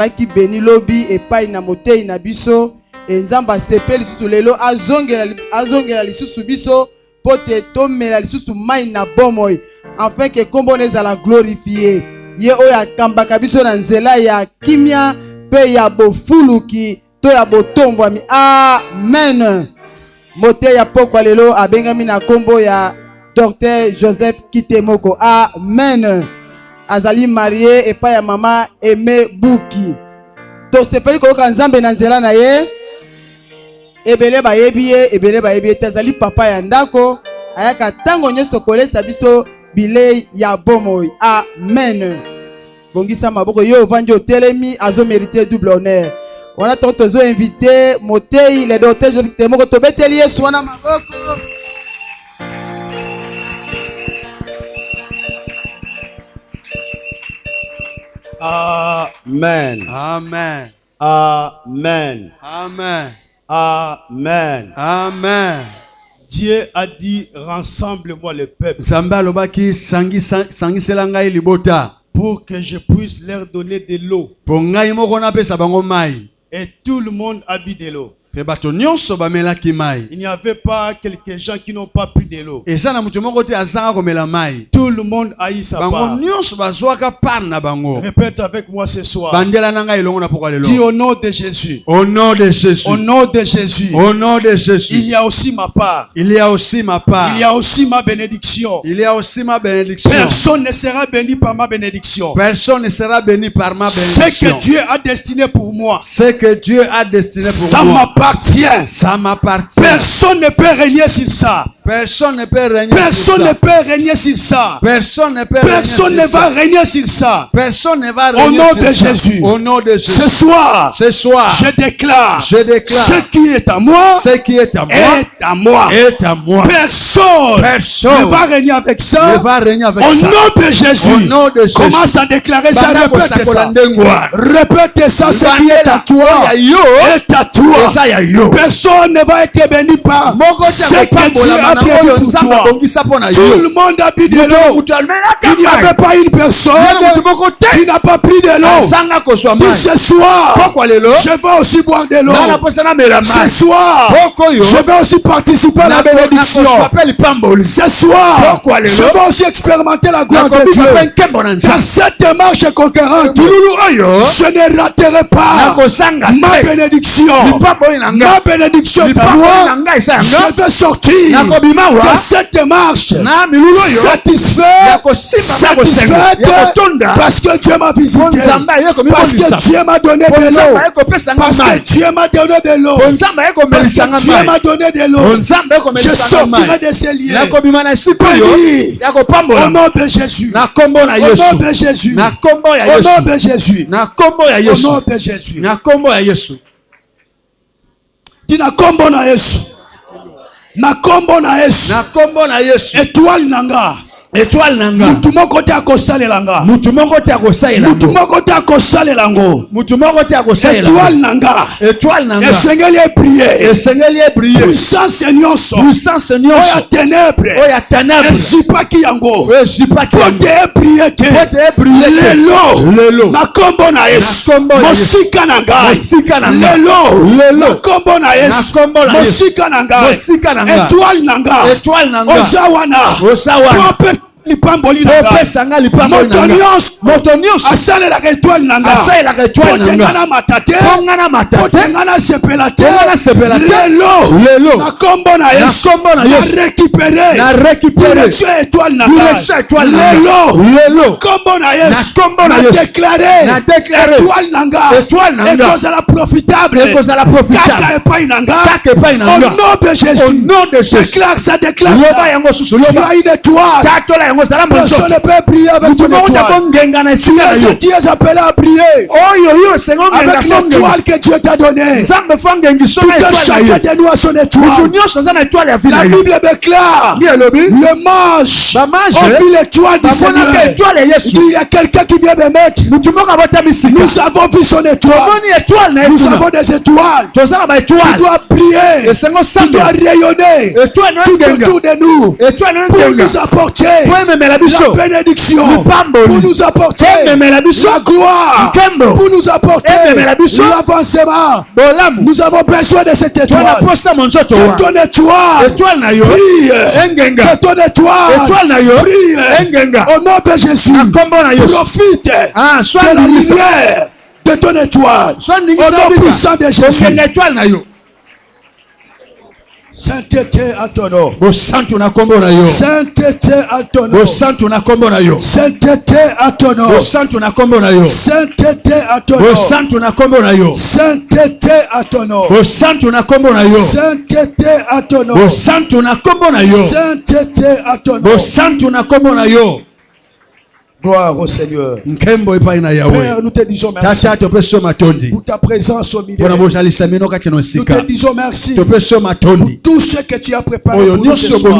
qui béni lobby et pas na motei na biso et nzamba sepeli susu lelo azongela lisusu biso pote tomela lisusu mai na bomoy afin que kombo nezala glorifié ye oya kambaka biso na nzela ya kimia pe ya bofuluki to ya botombwami. Amen. Mote ya pokwa lelo abengami na kombo ya Dr. Joseph Kitemoko. Amen. Azali marié et pa ya mama Aimé Buki. To sepeli koyoka nzambe na nzela na ye. Ebele ba yebi tazali papa ya ndako. Ayaka tango nyesto kolesa biso bilei ya bomoy. Amen. Bongisa maboko yo vanjo telemi azo mérité double honneur. On a tozo invité Motei le docteur Joseph Kitemoko to beteli Yesu wana maboko. Amen. Amen. Amen. Amen. Amen. Amen. Dieu a dit rassemble-moi le peuple pour que je puisse leur donner de l'eau. Et tout le monde a bu de l'eau. Il n'y avait pas quelques gens qui n'ont pas pris de l'eau. Tout le monde a eu sa part. Répète avec moi ce soir. Dis au nom de Jésus. Au nom de Jésus. Au nom de Jésus. Au nom de Jésus. Il y a aussi ma part. Il y a aussi ma part. Il y a aussi ma bénédiction. Il y a aussi ma bénédiction. Personne ne sera béni par ma bénédiction. Personne ne sera béni par ma bénédiction. Ce que Dieu a destiné pour moi. Ce que Dieu a destiné pour moi. Ça m'appartient. Personne ne peut régner sur ça. Personne ne peut régner Personne ne peut régner sur ça. Personne ne peut Personne ne va régner sur ça. Personne ne va régner au nom de Jésus. Au nom de Jésus. Ce soir, je déclare ce qui est à moi, est à moi. Personne ne va régner avec ça. Au nom de Jésus. Commence à déclarer ça. Répète ça. Répète ça. Ce qui est à toi est à toi. Personne ne va être béni par ce que Dieu a prévu pour toi. Tout le monde a bu de l'eau. Il n'y avait pas une personne qui n'a pas pris de l'eau. Tout ce soir, je vais aussi boire de l'eau. Ce soir, je vais aussi participer à la bénédiction. Ce soir, je vais aussi expérimenter la gloire de Dieu. Dans cette marche conquérante, je ne raterai pas ma bénédiction. Ma bénédiction est à moi. Je vais sortir de cette marche satisfaite parce que Dieu m'a visité, parce que Dieu m'a donné de l'eau, parce que Dieu m'a donné de l'eau, parce que Dieu m'a donné de l'eau. Je sortirai de ces liens au nom de Jésus, au nom de Jésus, au nom de Jésus, au nom de Jésus. Tina kombo na Yesu. Na kombo na Yesu. Étoile nanga. Étoile nanga. Mutumoko te akosalelanga. Mutumoko te akosalelanga. Mutumoko te akosalelanga. Mutumoko te akosalelanga. Étoile nanga. Étoile nanga. Esengeli prier. Esengeli prier. Puissance nyonso. Puissance nyonso. Oya ténèbres. Oya ténèbres. Ezipaki yango. Ezipaki yango. Pote prier te. Pote prier te. Lelo. Na kombo na Yesu. Mosika nanga. Mosika nanga. Lelo. Na kombo na Yesu. Mosika nanga. Mosika nanga. Étoile nanga. Étoile nanga. Osawana. Lipamboli nanga. Motonios. Asale la étoile nanga. Potengana matate. Potengana sepelate. Lelo. Na kombo na Yesu. Na récupérer. Direction étoile nanga. Lelo. Kombo na Yesu. Na déclarer. Étoile nanga. Écose à la profitable. Kaka epai nanga. Au nom de Jésus. Déclare ça. Tu as une étoile. Personne ne peut prier avec ton étoile. Tu es appelé à prier avec l'étoile que Dieu t'a donnée. Tout chacun de nous a son étoile. La Bible déclare le mage a vu l'étoile du Seigneur. Il y a quelqu'un qui vient de mettre. Nous avons vu son étoile. Nous avons des étoiles. Tu dois prier. Tu dois rayonner tout autour de nous pour nous apporter la bénédiction pour nous apporter la gloire, pour nous apporter l'avancement. Nous avons besoin de cette étoile. Que ton étoile brille. Que ton étoile brille. Au nom de Jésus, profite de la lumière de ton étoile. Au nom puissant de Jésus. Sainteté à ton nom. Sainteté à ton nom. Sainteté à ton nom. Sainteté à ton nom. Sainteté à ton nom. Sainteté à ton nom. Sainteté à ton nom. Gloire au Seigneur. Père, nous te disons merci pour ta présence au milieu. Nous te disons merci pour tout ce que tu as préparé pour nous ce soir.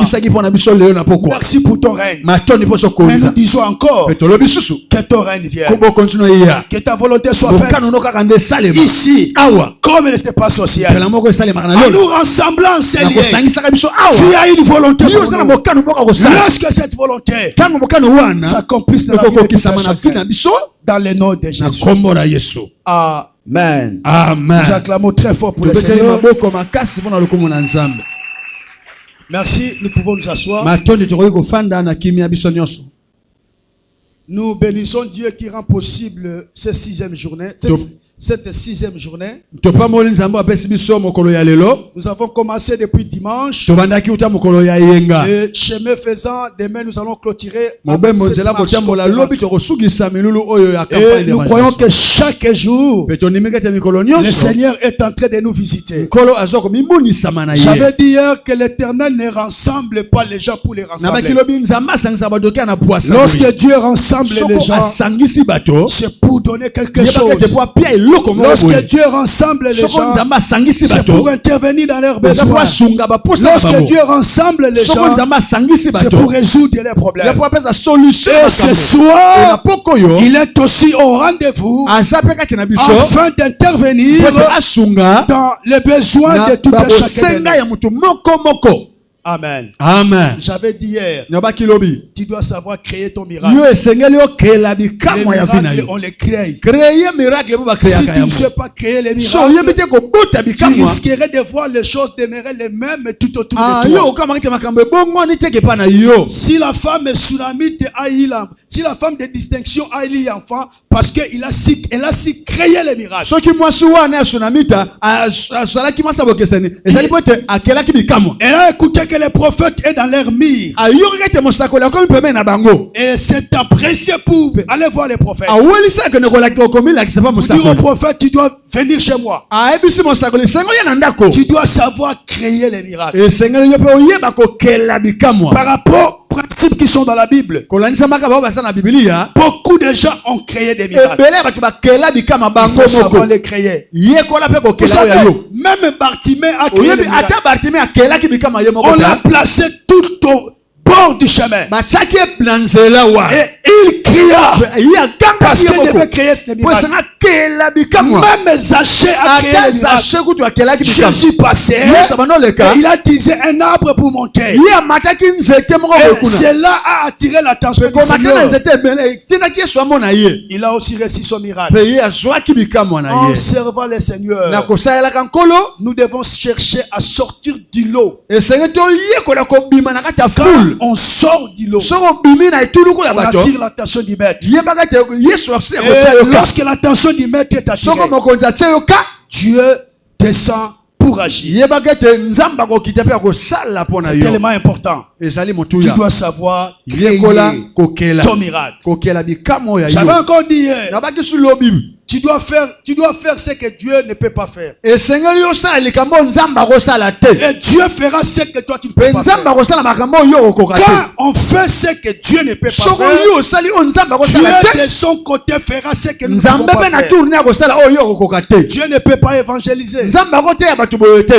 Merci pour ton règne. Mais nous disons encore que ton règne vienne. Que ta volonté soit faite ici comme elle se passe au ciel. En nous rassemblant, Seigneur, tu as une volonté pour nous. Lorsque cette volonté s'accomplisse dans le nom de Jésus. Amen. Nous acclamons très fort pour le Seigneur. Merci, nous pouvons nous asseoir. Nous bénissons Dieu qui rend possible cette sixième journée. Cette sixième journée. Nous avons commencé depuis dimanche. Et chemin faisant, demain nous allons clôturer avec cette marche. Et nous croyons que chaque jour, le Seigneur est en train de nous visiter. J'avais dit hier que l'Éternel ne rassemble pas les gens pour les rassembler. Lorsque Dieu rassemble les gens, c'est pour donner quelque chose. Lorsque Dieu rassemble les gens, c'est pour intervenir dans leurs besoins. Lorsque Dieu rassemble les gens, c'est pour résoudre les problèmes. Et ce soir, il est aussi au rendez-vous afin d'intervenir dans les besoins de tout un chacun de nous. Amen. Amen. J'avais dit hier, tu dois savoir créer ton miracle. Les miracles, on les crée. Si tu ne sais pas créer les miracles, tu risquerais de voir les choses demeurer les mêmes tout autour de toi. Si la femme est tsunamite a eu l'enfant, si la femme de distinction a eu l'enfant, parce qu'elle a si créé les miracles. Elle a écouté que les prophètes est dans leur mire. Et c'est apprécié pour aller voir les prophètes. Dire au prophète, tu dois venir chez moi. Tu dois savoir créer les miracles. Par rapport aux principes qui sont dans la Bible, beaucoup de gens ont créé des miracles. Il faut savoir les créer. Vous savez, même Bartimée a créé des miracles. On l'a placé tout au bord du chemin. Et il cria parce qu'il devait créer ce miracle. Même Zachée a créé le miracle. Jésus passait et il a utilisé un arbre pour monter. Et cela a attiré l'attention du Seigneur. Il a aussi réussi son miracle. En servant le Seigneur, nous devons chercher à sortir du lot. Quand on sort du lot, on attire l'attention du maître. Et lorsque l'attention du maître est attirée, Dieu descend pour agir. C'est tellement important. Tu dois savoir créer ton miracle. J'avais encore dit hier, tu dois faire ce que Dieu ne peut pas faire. Et Dieu fera ce que toi tu ne peux pas faire. Quand on fait ce que Dieu ne peut pas faire, Dieu de son côté fera ce que nous ne pouvons pas faire. Dieu ne peut pas évangéliser,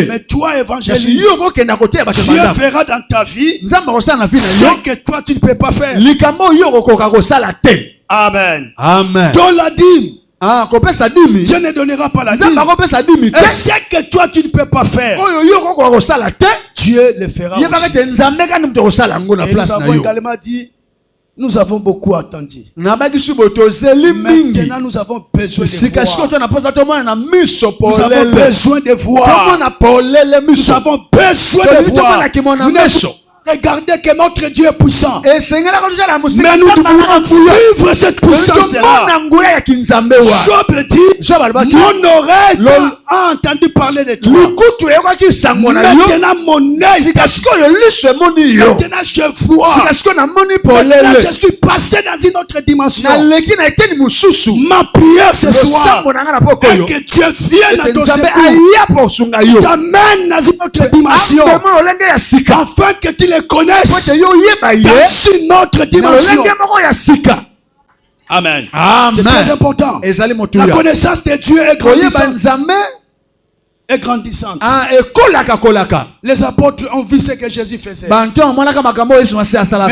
mais toi évangélises. Dieu fera dans ta vie ce que toi tu ne peux pas faire. Amen. Amen. Dans la dîme, Dieu ne donnera pas la dîme. Et ce que toi tu ne peux pas faire, Dieu le fera aussi. Et nous avons également dit, Nous avons beaucoup attendu. Maintenant, nous avons nous avons besoin de voir. Nous avons besoin de voir. Nous avons besoin de voir. Regardez que notre Dieu est puissant. Mais nous devons vivre cette puissance-là. Job dit, mon oreille a entendu parler de toi. Maintenant mon œil, maintenant je vois. Maintenant je suis passé dans une autre dimension. Ma prière ce soir est que Dieu vienne à ton secours, t'amène dans une autre dimension, afin que tu les connaisses dans une autre dimension. Amen. C'est très important. La connaissance de Dieu est grandissante. Les apôtres ont vu ce que Jésus faisait. Mais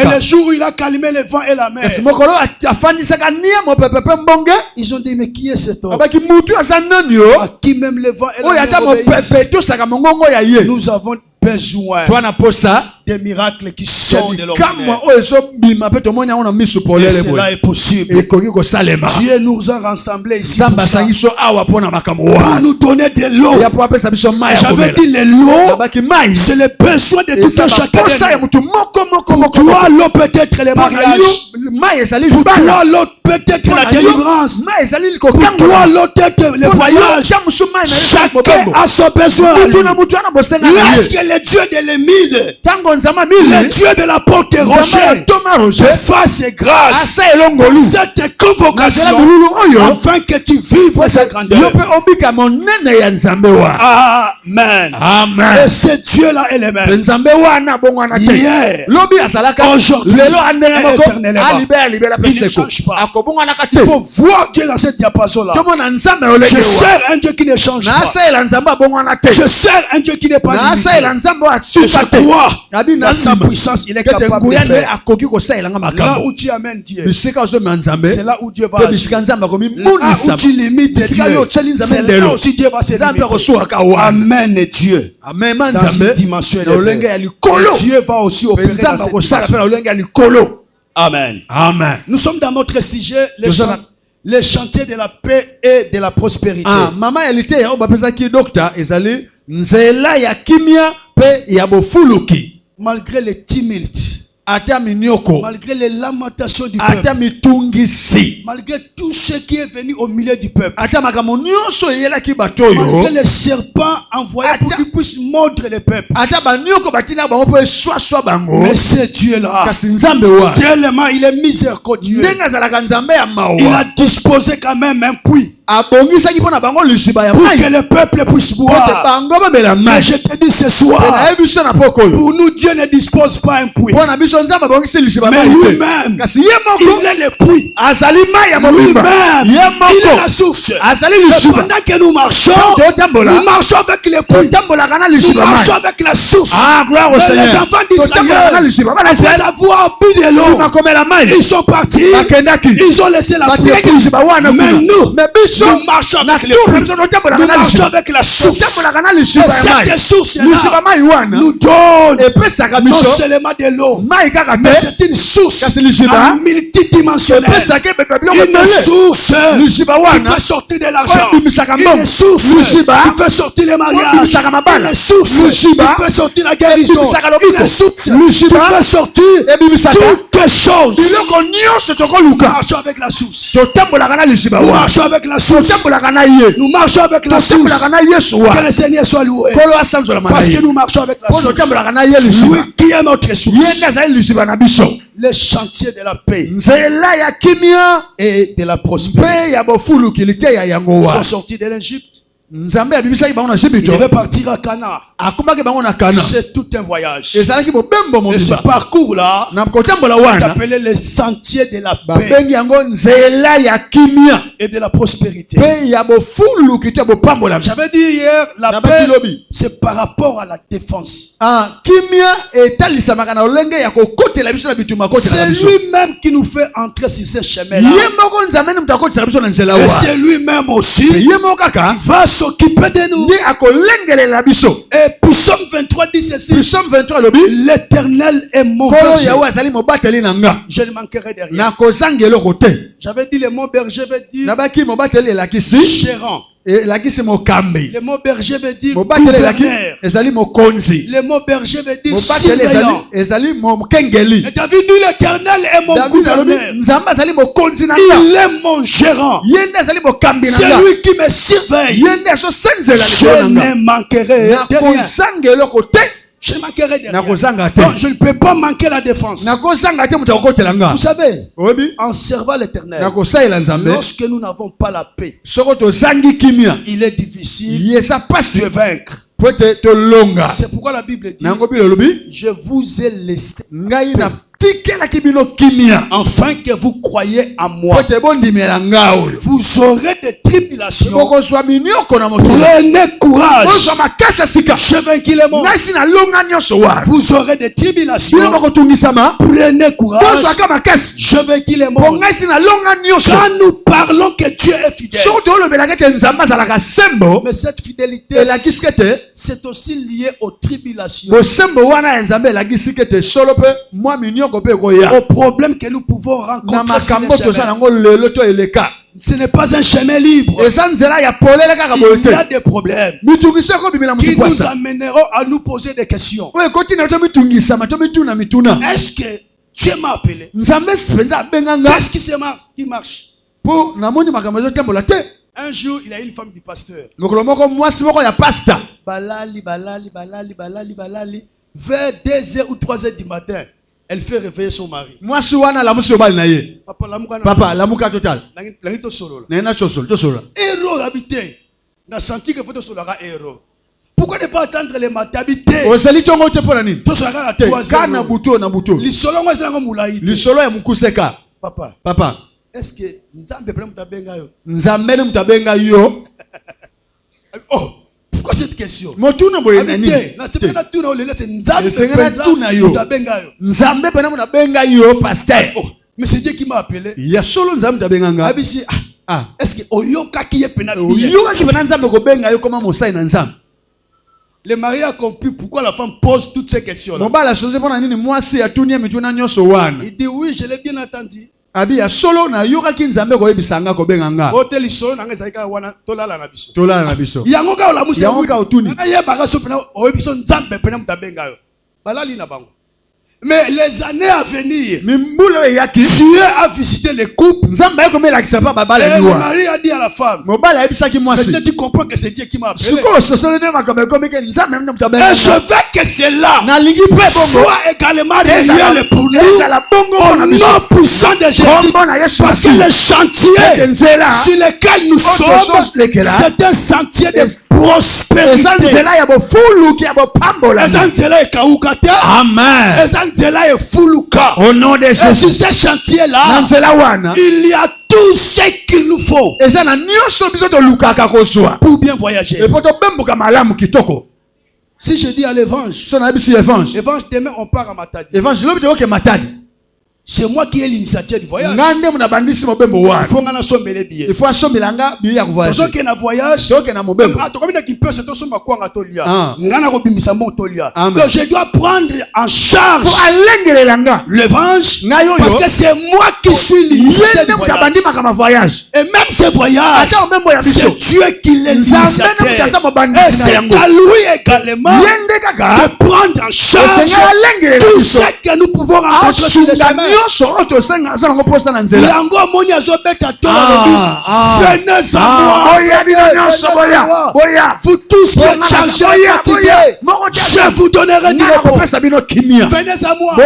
le jour où il a calmé le vent et la mer, ils ont dit, mais qui est cet homme à qui même le vent et la mer obéissent? Nous avons besoin des miracles qui sont de l'ordinaire. Et cela est possible. Dieu nous a rassemblés ici pour nous donner de l'eau. J'avais dit l'eau, c'est le besoin de tout un chacun. Pour toi, l'eau peut être le mariage. Pour toi, l'eau peut être la délivrance. Pour toi, l'eau peut être le voyage. Chacun a son besoin. Lorsque le Dieu de l'Émile, le Dieu de la porte Rocher, te fasse grâce cette convocation afin que tu vives sa grandeur. Amen. Et ce Dieu-là est le même. Hier, aujourd'hui, et éternellement. Il ne change pas. Il faut voir Dieu dans cette diapason-là. Je sers un Dieu qui ne change pas. Je sers un Dieu qui n'est pas limité. Je crois dans sa puissance, il est capable de faire. Là où tu amènes Dieu, c'est là où Dieu va agir. Là où tu limites Dieu, c'est là aussi Dieu va se limiter. Amen Dieu. Dans une dimension élevée. Dieu va aussi opérer dans cette dimension. Amen. Nous sommes dans notre sujet, les chantiers de la paix et de la prospérité. Maman, elle était docteur, ezali nzela ya kimia pe ya bofuluki. Malgré les tumultes, malgré les lamentations du peuple, malgré tout ce qui est venu au milieu du peuple, malgré les serpents envoyés pour qu'ils puissent mordre le peuple, mais ce Dieu-là, tellement il est miséricordieux, il a disposé quand même un puits pour que le peuple puisse boire. Mais je te dis ce soir, pour nous Dieu ne dispose pas un puits, mais lui-même il est le puits, lui-même il est la source. Et pendant que nous marchons avec le puits, nous marchons avec la source. Mais les enfants d'Israël, après avoir bu de l'eau, ils sont partis, ils ont laissé la pluie. Mais nous marchons avec le puits, nous marchons avec la source. Et cette source-là nous donne non seulement de l'eau, mais c'est une source multidimensionnelle. Une source qui fait sortir de l'argent. Une source qui fait sortir les mariages. Une source qui fait sortir la guérison. Une source qui fait sortir toutes choses. Nous marchons avec la source. Nous marchons avec la source. Nous marchons avec la source. Que le Seigneur soit loué. Parce que nous marchons avec la source. Lui qui est notre source. Les chantiers de la paix et de la prospérité. Ils sont sortis de l'Égypte. Il devait partir à Cana. C'est tout un voyage. Et ce parcours-là est appelé les sentiers de la paix et de la prospérité. J'avais dit hier, la paix, c'est par rapport à la défense. C'est lui-même qui nous fait entrer sur ces chemins-là. Et c'est lui-même aussi qui va s'occuper de nous. Et Psaume 23 dit ceci. L'éternel est mon berger. Je ne manquerai de rien. J'avais dit le mot berger veut dire gérant. Le mot berger veut dire gouverneur. Le mot berger veut dire surveillant. Et David dit l'éternel est mon gouverneur. Il est mon gérant. C'est lui qui me surveille. Je ne manquerai de rien. Je ne manquerai de rien. Donc, je ne peux pas manquer la défense. Vous savez, en servant l'Éternel, lorsque nous n'avons pas la paix, il est difficile de vaincre. C'est pourquoi la Bible dit, je vous ai laissé enfin que vous croyez en moi. Vous aurez des tribulations. Prenez courage. Je vainquis le monde. Vous aurez des tribulations. Prenez courage. Je vainquis le monde. Quand nous parlons que Dieu est fidèle, mais cette fidélité, c'est aussi lié aux tribulations, au problème que nous pouvons rencontrer sur le chemin. Ce n'est pas un chemin libre. Il y a des problèmes qui nous amèneront à nous poser des questions. Est-ce que Dieu m'a appelé? Qu'est-ce qui marche? Un jour, il y a une femme du pasteur. Vers 2h ou 3h du matin, elle fait réveiller son mari. Papa, l'amour total. Héros habité. On a senti que faut te solara héros. Pourquoi ne pas attendre les matins habité? Papa, est-ce que Nzambe mutabenga yo? Oh, pourquoi cette question? Mais c'est Dieu qui m'a appelé. Est-ce que le mari a compris pourquoi la femme pose toutes ces questions là? Il dit oui, je l'ai bien entendu. Abi solo na yoka kinzambe ko ebisanga ko benganga. Hotel solo na ngeza ika wana tolala na biso. Yango ka ola musa. Yango ka otuni. Na ye baga so pena o ebiso nzambe pena mutabenga yo. Balali na bango. Mais les années à venir, Dieu a visité les couples. Et le mari a dit à la femme, mais tu comprends que c'est Dieu qui m'a appelé. Et je veux que cela soit également réel pour nous au nom puissant de Jésus. Parce que le chantier sur lequel nous sommes, c'est un sentier de prospérité. Amen. Au nom de Jésus. Et sur ce chantier-là, il y a tout ce qu'il nous faut pour bien voyager. Si je dis à l'évangile, demain on part à Matadi. C'est moi qui ai l'initiative du voyage. Il faut assommer les billets. Donc je dois prendre en charge l'évangile parce que c'est moi qui suis l'initiative du voyage. Et même ce voyage, c'est Dieu qui l'a l'initiative. Et c'est à lui également de prendre en charge tout ce que nous pouvons rencontrer sur le chemin. Yango moni azobeta tola venez à moi. Vous tous qui êtes chargés et fatigués, je vous donnerai du repos. Venez à moi.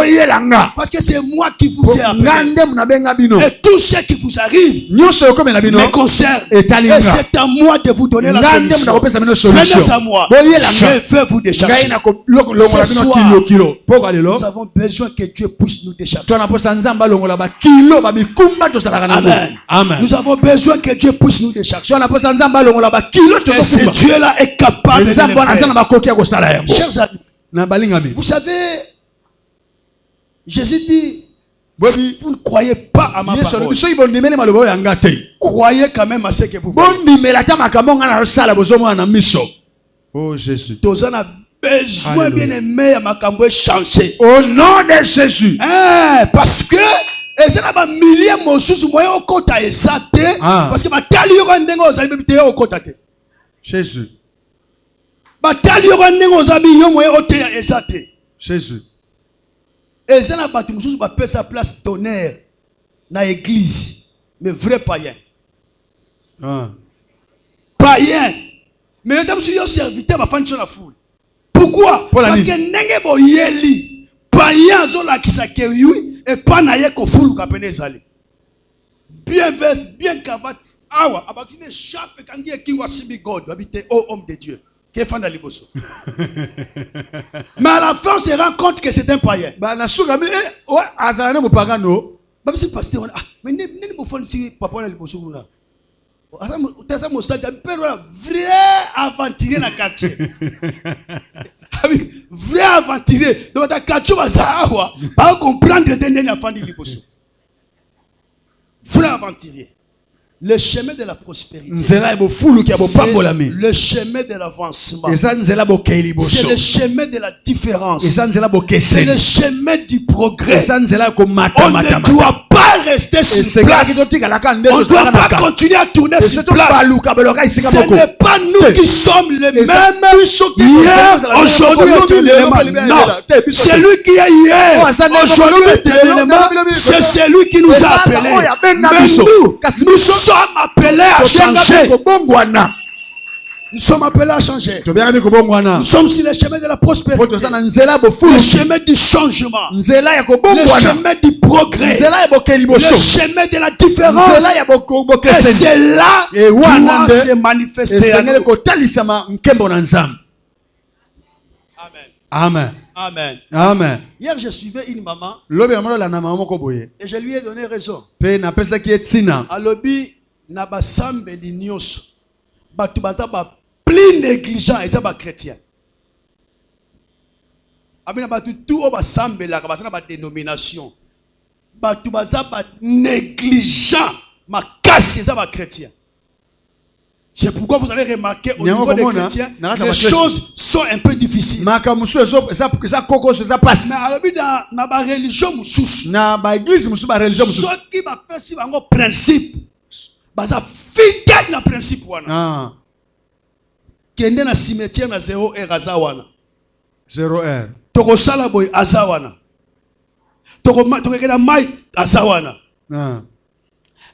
Parce que c'est moi qui vous ai appelé. Et tout ce qui vous arrive me concerne. Et c'est à moi de vous donner la solution. Venez à moi. Je vais vous décharger. Ce soir, nous avons besoin que Dieu puisse nous décharger. Amen. Nous avons besoin que Dieu puisse nous décharger. Et ce Dieu-là est capable de le faire. Chers amis, vous savez, Jésus dit, vous ne croyez pas à ma parole. Croyez quand même à ce que vous voyez. Oh Jésus. Tous on a besoin bien aimé à ma cambo changer. Au nom de Jésus. Parce que et ça n'a pas milliers de moyens au côté exact parce que ma tali yoko ndengo ozabi te au côté. Jésus. Ma tali yoko ndengo ozabi yo moyen au te exact. Jésus. Et ça n'a pas tout mususu ba pesa place d'honneur na église mais vrai païen. Païen. Mais madame si yo serviteur ba fancho na foule. Pourquoi? Parce que ndenge bo yeli païen zo la kisake oui et pas na ye ko foule ka pene zali. Bien veste, bien cravate. Awa abatine chape kangi e kingwa sibi God habite oh homme de Dieu. Mais à la fin, on se rend compte que c'est un païen. Même si le pasteur, mais ne me faut si papa na liboso kuna. Asa mo stade vrai aventurier na quartier. Vrai aventurier. Donc ta quartier va savoir, pas comprendre dende na fandi liboso. Vrai aventurier. Le chemin de la prospérité. C'est le chemin de l'avancement. C'est le chemin de la différence. C'est le chemin du progrès. On ne doit pas rester sur place. On ne doit pas continuer à tourner sur place. Ce n'est pas nous qui sommes les mêmes hier, aujourd'hui et éternellement. Non. Celui qui est hier, aujourd'hui et éternellement, c'est celui qui nous a appelés. Mais nous sommes appelés à changer. Nous sommes appelés à changer. Nous sommes sur le chemin de la prospérité. Le chemin du changement. Le chemin du progrès. Le chemin de la différence. Et c'est là que doit se manifester. Amen. Amen. Amen. Hier, je suivais une maman. Et je lui ai donné raison. Alobi naba sambeli nyonso. Batu baza ba plus négligent et ça ba chrétien. Abina batu tout o ba sambela ka basana ba dénomination. Batu baza ba négligent makasi ça ba chrétien. C'est pourquoi vous allez remarquer au niveau des chrétiens, les choses sont un peu difficiles. Mais alors, dans la religion, ceux qui m'appellent un principe, ils sont fidèles à principe. Kende na cimetière na 0 R azawana. 0 R. Toko salaboy azawana. Toko kena mai azawana.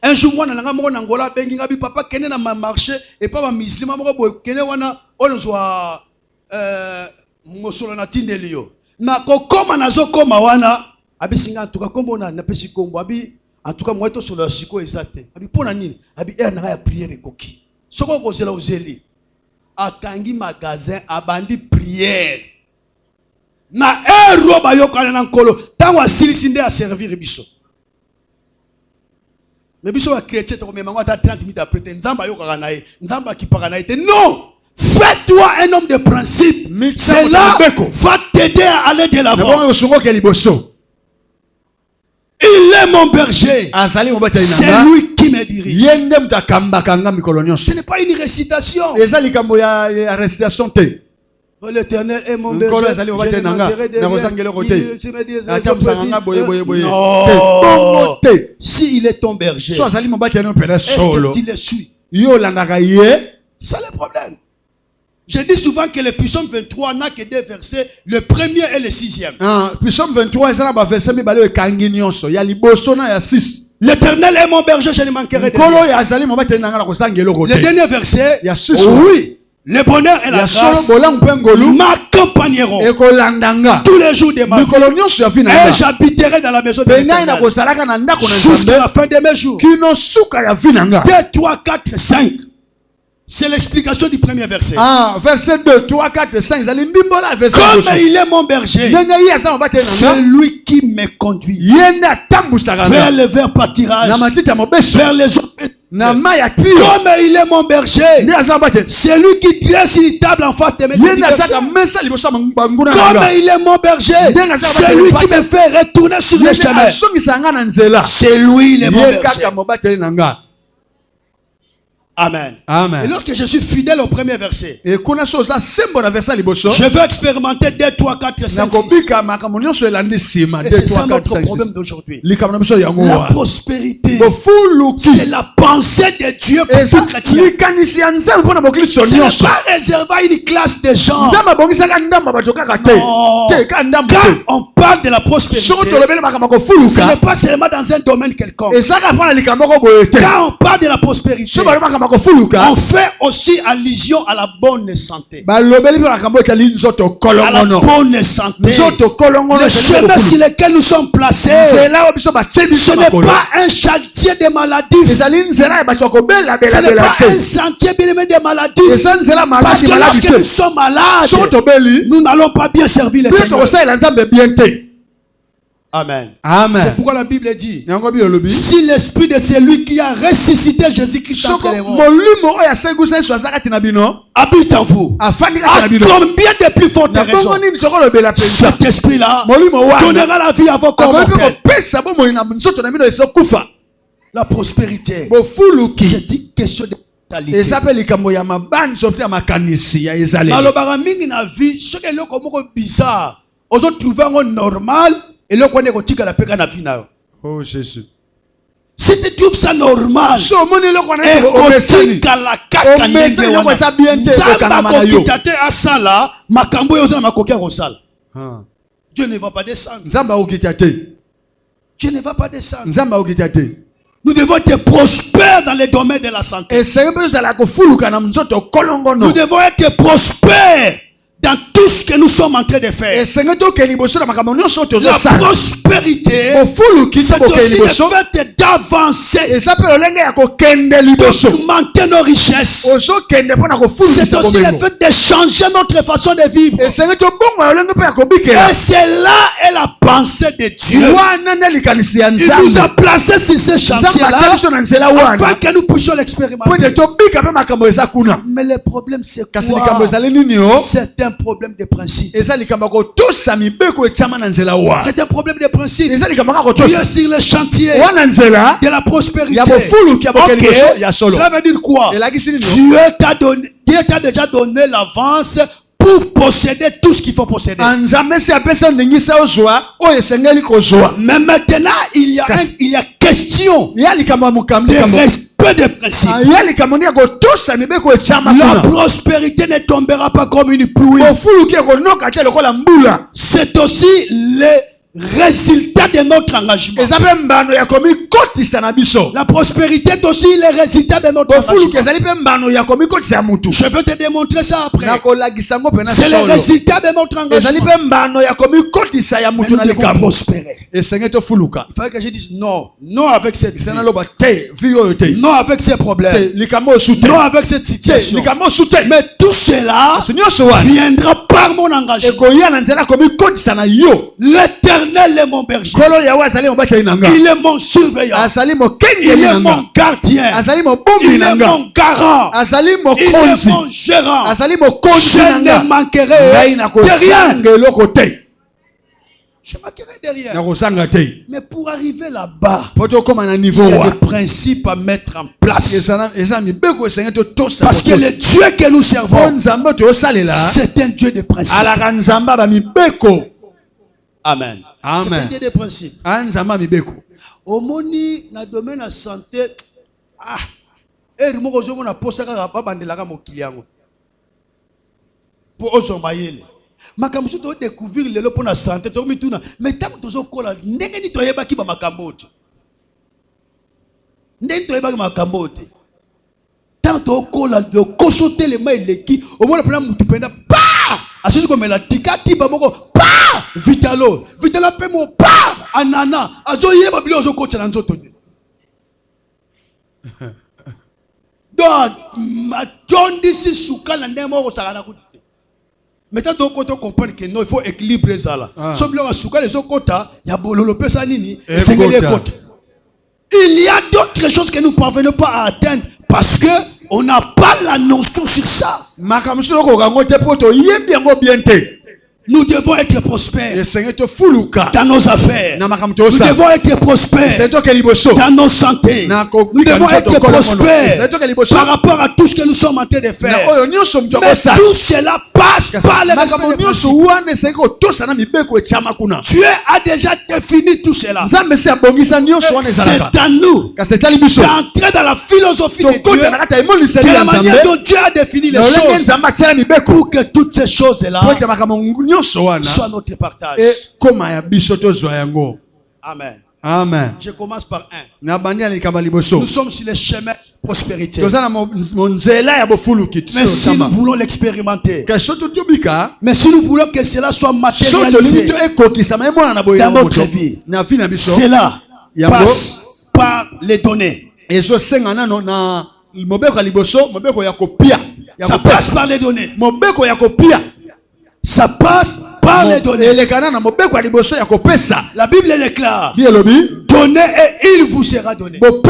Un jour, moi, je suis Angola, papa kene na marché et pas ma musulman moko kene wana on soit ngosolo na tindelio. Na kokoma nazo koma wana abi singa en tout cas kombo na pesi kombo abi en tout cas moi to solo siko ezate. Abi pona nini? Abi na ya prière ekoki. Soko kozela ozeli. Akangi magasin abandi prière. Na roba yokana na nkolo tango asilisi nde a servir biso. Mais biso chrétien to même ngata 30 minutes après nzamba yoka na ye nzamba kipaka na ye non, fais-toi un homme de principe. Cela va t'aider à aller de l'avant. Il est mon berger. C'est lui qui me dirige. Ce n'est pas une récitation. L'Éternel est mon berger. Non. S'il est ton berger, est-ce que tu le suis? C'est ça le problème. Je dis souvent que le psaume 23 n'a que 2 versets, le premier et le 6e. Psaume 23, c'est un verset qui est l'Éternel est mon berger, je ne manquerai de rien. Le dernier verset, oui. Le bonheur et la grâce m'accompagneront tous les jours de ma vie. Et j'habiterai dans la maison de l'Éternel jusqu'à la fin de mes jours. 2, 3, 4, 5. C'est l'explication du premier verset. Verset 2, 3, 4, 5. Comme il est mon berger, c'est lui qui me conduit vers le vert pâturage, vers les eaux Comme il est mon berger, c'est lui qui dresse une table en face de mes adversaires. Comme il est mon berger, c'est lui qui me fait retourner sur le chemin. C'est lui le bon berger. Amen. Amen. Et lorsque je suis fidèle au premier verset, je veux expérimenter 2, 3, 4, 5, 6. Et c'est ça notre problème d'aujourd'hui. La prospérité, c'est la pensée de Dieu pour tout chrétien. Ce n'est pas réservé à une classe de gens. Non. Quand on parle de la prospérité, ce n'est pas seulement dans un domaine quelconque. Quand on parle de la prospérité, on fait aussi allusion à la bonne santé. À la bonne santé. Le chemin sur lequel nous sommes placés, ce n'est pas un chantier de maladie. Ce n'est pas un sentier de maladie. Parce que lorsque nous sommes malades, nous n'allons pas bien servir les Seigneur. Amen. C'est pourquoi la Bible dit, si l'esprit de celui qui a ressuscité Jésus-Christ entre les morts habite en vous, à combien de plus fortes raisons cet esprit-là donnera la vie à vos corps mortels. La prospérité, c'est une question de mentalité. Normal. Oh Jésus. Si tu trouves ça normal, Dieu ne va pas descendre. Dieu ne va pas descendre. Nous devons être prospères dans les domaines de la santé. Nous devons être prospères dans tout ce que nous sommes en train de faire. La prospérité, c'est aussi le fait d'avancer, d'augmenter nos richesses. C'est aussi le fait de changer notre façon de vivre. Et cela est la pensée de Dieu. Il nous a placés sur ce chantier-là afin que nous puissions l'expérimenter. Mais le problème, c'est quoi? C'est un problème de principe. C'est un problème de principe. Tu es sur le chantier de la prospérité. Okay. Cela veut dire quoi? Dieu t'a déjà donné l'avance pour posséder tout ce qu'il faut posséder. Mais maintenant, il y a question de respect des principes. La prospérité ne tombera pas comme une pluie. C'est aussi le résultat de notre engagement. La prospérité est aussi le résultat de notre engagement. Je vais te démontrer ça après. C'est le résultat de notre engagement. Mais nous devons prospérer. Il fallait que je dise non. Non avec cette vie. Non avec ces problèmes. Non avec cette situation. Mais tout cela viendra par mon engagement. L'Éternel est mon berger. Il est mon surveillant. Il est mon gardien. Il est mon garant. Il est mon gérant. Je ne manquerai de rien. Je manquerai de rien. Mais pour arriver là-bas, il y a des principes à mettre en place. Parce que le Dieu que nous servons, c'est un Dieu de principes. Amen. C'est un Dieu de principes. Au moni, dans le domaine de la santé, et nous avons un poste à pour Ozombayele. Makambo to découvrir le pour la santé to mituna mais tant to zo kola ndenge ni to yeba ki ba makambo te ndenge to yeba ki makambo te tant to kola le kosote le mai leki au moins le plan mutu penda pa asisi comme la tikati ba moko pa vitalo pe mo pa anana azo yeba bili ozo kocha na nzoto te donc ma tondi si sukala ndemo ko sakana ku. Maintenant, tu dois comprendre que non, il faut équilibrer ça là. Sauf que les autres côtés, il y a bololo pesa nini, et c'est les côtés. Il y a d'autres choses que nous ne parvenons pas à atteindre parce que on n'a pas la notion sur ça. Nous devons être prospères dans nos affaires. Nous devons être prospères dans nos santé. Nous devons être prospères par rapport à tout ce que nous sommes en train de faire. Mais tout cela passe par le respect des principes. Dieu a déjà défini tout cela. C'est à nous d'entrer dans la philosophie de Dieu, de la manière dont Dieu a défini les choses, pour que toutes ces choses-là soit notre partage. Amen. Amen. Je commence par un. Nous sommes sur le chemin de prospérité. Mais si nous voulons l'expérimenter, mais si nous voulons que cela soit matérialisé dans notre vie, cela passe par les données. Ça passe par les données. Ça passe par les données. La Bible déclare: donnez et il vous sera donné. On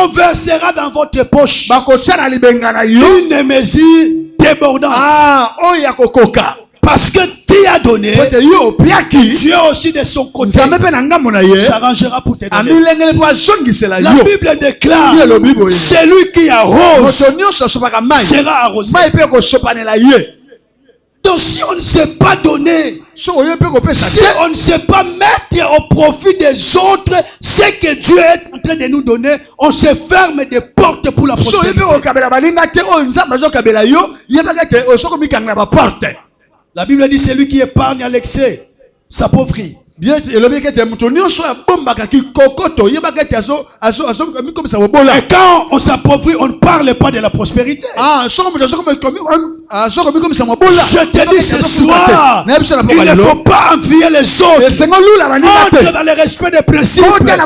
versera dans votre poche une mesure débordante. Parce que tu as donné, Dieu aussi de son côté s'arrangera pour te donner. La Bible déclare: celui qui arrose sera arrosé. Donc si on ne sait pas donner, si on ne sait pas mettre au profit des autres ce que Dieu est en train de nous donner, on se ferme des portes pour la prospérité. La Bible dit: celui qui épargne à l'excès s'appauvrit. Et quand on s'appauvrit, on ne parle pas de la prospérité. Je te dis ce soir, il ne faut pas envier les autres. Entre dans le respect des principes. La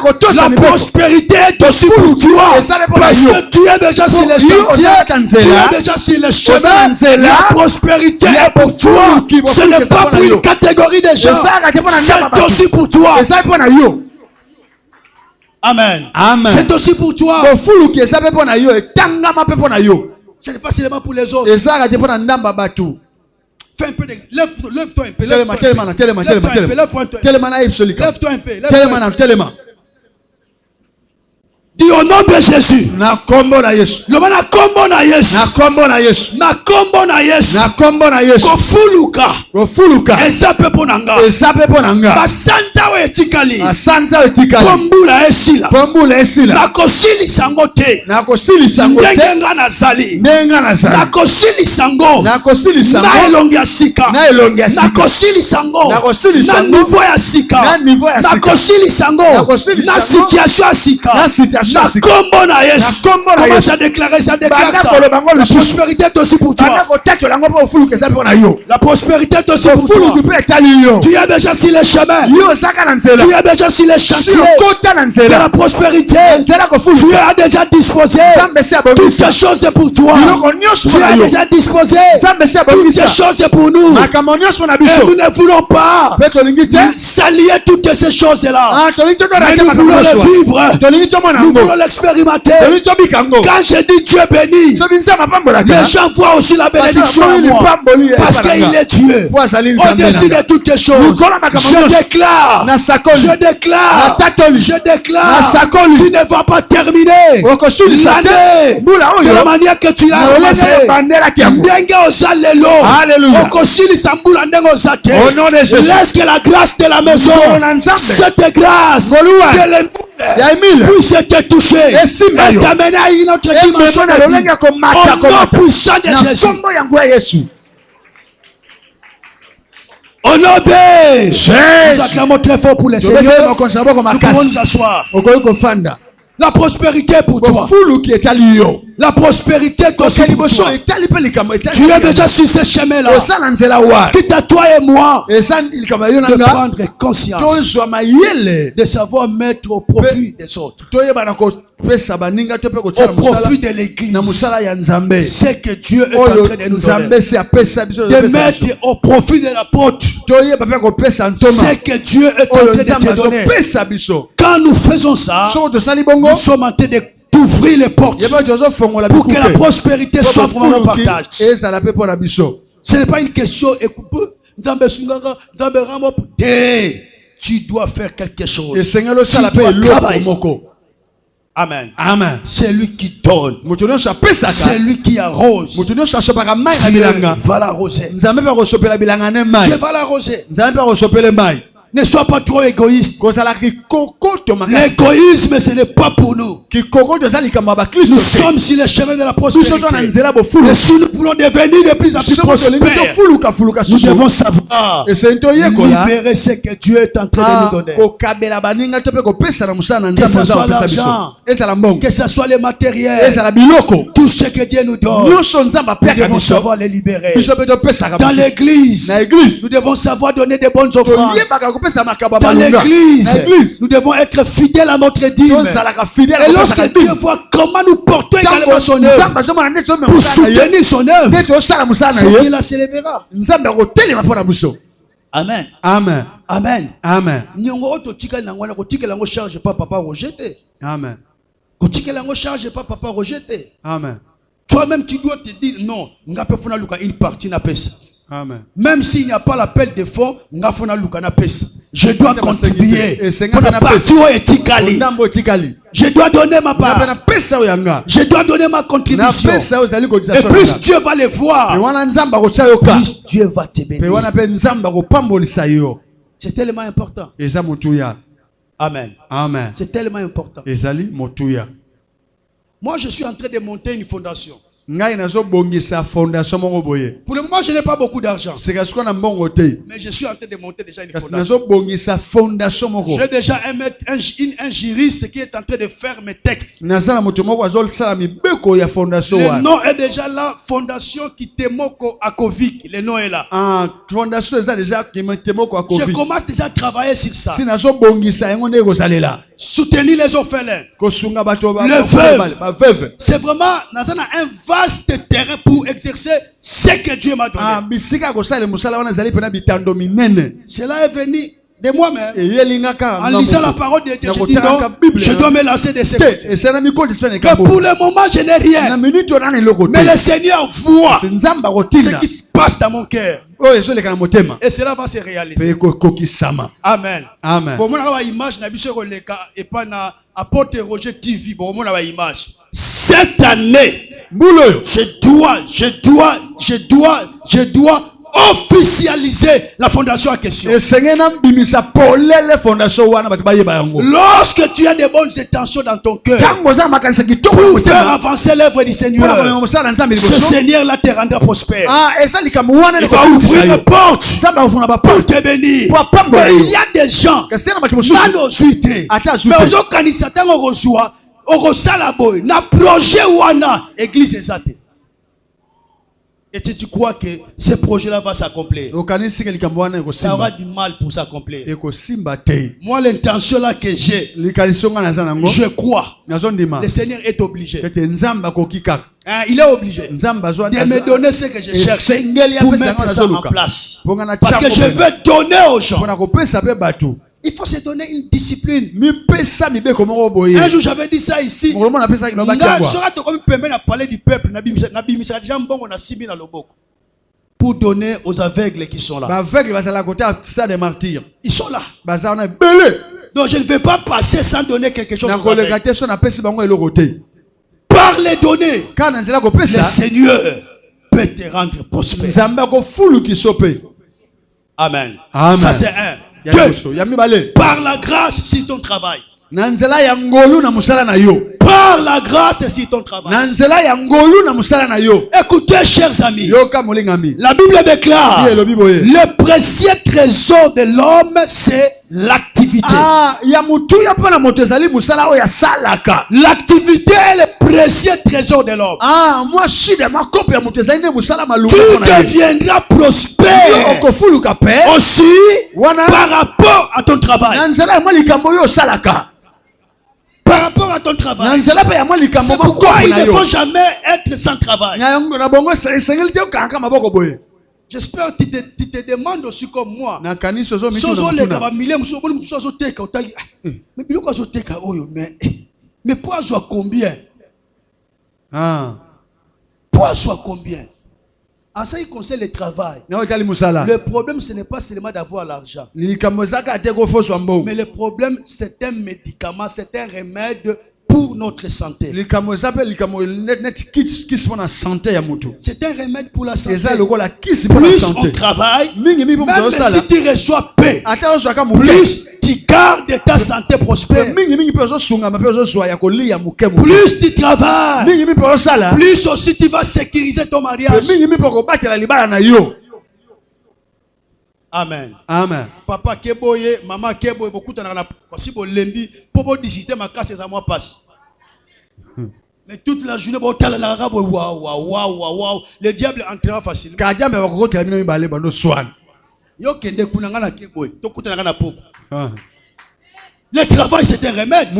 prospérité est aussi pour toi, parce que tu es déjà sur les chantiers, tu es déjà sur les chemins. La prospérité est pour toi. Ce n'est pas pour une catégorie de gens, c'est aussi pour toi. Amen. C'est aussi pour toi. Ce n'est pas seulement pour les autres. Fais un peu d'exemple. Lève-toi un peu. Lève-toi un peu. Dis au nom de Jésus. Na kombo na Yesu. Kofuluka. Esape ponanga. Basanza we etikali. Pombula esila. Nakosili sango te. Ndenga nazali. Nakosili sango. Na elongi ya sika. Nakosili sango. Na niveau ya sika. Nakosili sango. Na situation ya sika. Commence à déclarer ça, déclare ça. La prospérité est aussi pour toi. La prospérité est aussi pour toi. Tu es déjà sur les chemins. Tu es déjà sur les chantiers de la prospérité. Tu as déjà disposé toutes ces choses pour toi. Tu as déjà disposé toutes ces choses pour nous. Et nous ne voulons pas s'allier toutes ces choses-là. Mais nous voulons les vivre. Nous voulons l'expérimenter. Quand je dis Dieu béni, les gens voient aussi la bénédiction en moi. Parce qu'il est Dieu. Au-dessus de toutes les choses. Je déclare. Tu ne vas pas terminer l'année de la manière que tu l'as commencé. Laisse que la grâce de la maison, cette grâce de l'Emmanuel puisse te toucher et t'amener à une autre dimension de vie. Au nom puissant de Jésus. Au nom de Jésus. Nous acclamons très fort pour les Seigneurs. Nous pouvons nous asseoir. La prospérité pour toi. La prospérité est aussi pour toi. Tu es déjà sur ce chemin-là. Quitte à toi et moi de prendre conscience, de savoir mettre au profit des autres, au profit de l'église, c'est que Dieu est en train de nous donner. De mettre au profit de l'apôtre, c'est que Dieu est en train de te donner. Quand nous faisons ça, nous sommes en train d'ouvrir les portes pour que la prospérité soit vraiment partagée. Ce n'est pas une question. Tu dois faire quelque chose. Tu dois travailler. Amen. Amen. C'est lui qui donne. C'est lui qui arrose. Dieu va l'arroser. Dieu va l'arroser. Ne sois pas trop égoïste. L'égoïsme, ce n'est pas pour nous. Nous sommes sur le chemin de la prospérité. Et si nous voulons devenir de plus en plus prospères, nous devons savoir libérer ce que Dieu est en train de nous donner. Que ce soit l'argent, que ce soit les matériels, tout ce que Dieu nous donne, nous devons savoir les libérer. Dans l'église, nous devons savoir donner des bonnes offrandes. Dans l'église, nous devons être fidèles à notre dîme. Et lorsque Dieu voit comment nous portons également son œuvre pour soutenir son œuvre, c'est qu'il la célébrera. Amen. Amen. Amen. Amen. Amen. Amen. Toi-même, tu dois te dire non. Une partie n'a pas ça. Amen. Même s'il n'y a pas l'appel de fonds, je dois contribuer. Je dois donner ma part. Je dois donner ma contribution. Et plus Dieu va les voir, plus Dieu va te bénir. C'est tellement important. Amen. Amen. C'est tellement important. Moi, je suis en train de monter une fondation. Pour le moment, je n'ai pas beaucoup d'argent. Mais je suis en train de monter déjà une fondation. J'ai déjà un juriste qui est en train de faire mes textes. Le nom est déjà là. Fondation Kitemoko Akovic. Le nom est là. Je commence déjà à travailler sur ça. Soutenir les orphelins. Les veuves. C'est vraiment un vaste terrain pour exercer ce que Dieu m'a donné. Cela est venu de moi-même. En lisant la parole de Dieu, je dis non, je dois me lancer de ce côté. Mais pour le moment, je n'ai rien. Mais le Seigneur voit ce qui se passe dans mon cœur. Et cela va se réaliser. Amen. Amen. Cette année, je dois officialiser la fondation en question. Lorsque tu as de bonnes intentions dans ton cœur pour faire avancer l'œuvre du Seigneur, ce Seigneur là te rendra prospère. Il va ouvrir une porte pour te bénir. Mais il y a des gens mais na projet wana église ezate. Et tu crois que ce projet-là va s'accomplir? Ça aura du mal pour s'accomplir. Moi, l'intention là que j'ai, je crois, le Seigneur est obligé. Il est obligé de me donner ce que je cherche pour mettre ça en place. Parce que je veux donner aux gens. Il faut se donner une discipline. Un jour, j'avais dit ça ici. Pour donner aux aveugles qui sont là. Ils sont là. Donc, je ne vais pas passer sans donner quelque chose. Par les données, le Seigneur peut te rendre prospère. Amen. Ça, c'est un. Deux, par la grâce sur ton travail. par la grâce sur ton travail. Écoutez, chers amis, la Bible déclare le précieux trésor de l'homme, c'est l'activité. L'activité est le précieux trésor de l'homme. Tu deviendras prospère aussi par rapport à ton travail. Par rapport à ton travail. C'est pourquoi il ne faut jamais être sans travail. J'espère que tu te demandes aussi comme moi. Mais poids soit combien? Poids soit combien? En ce qui concerne le travail, le problème ce n'est pas seulement d'avoir l'argent. Mais le problème c'est un médicament, c'est un remède pour notre santé. C'est un remède pour la santé. Plus on travaille, même si tu reçois paix, plus tu gardes ta santé prospère. Plus tu travailles, plus aussi tu vas sécuriser ton mariage. Amen. Amen. Papa keboye, maman keboye, beaucoup de gens si vous lembi, pour discuter ma casse ça moi passe. Mais toute la journée, waouh, le diable entrera facilement. Yo kende kunanga keboye, to kutana na popo. Le travail c'est un remède.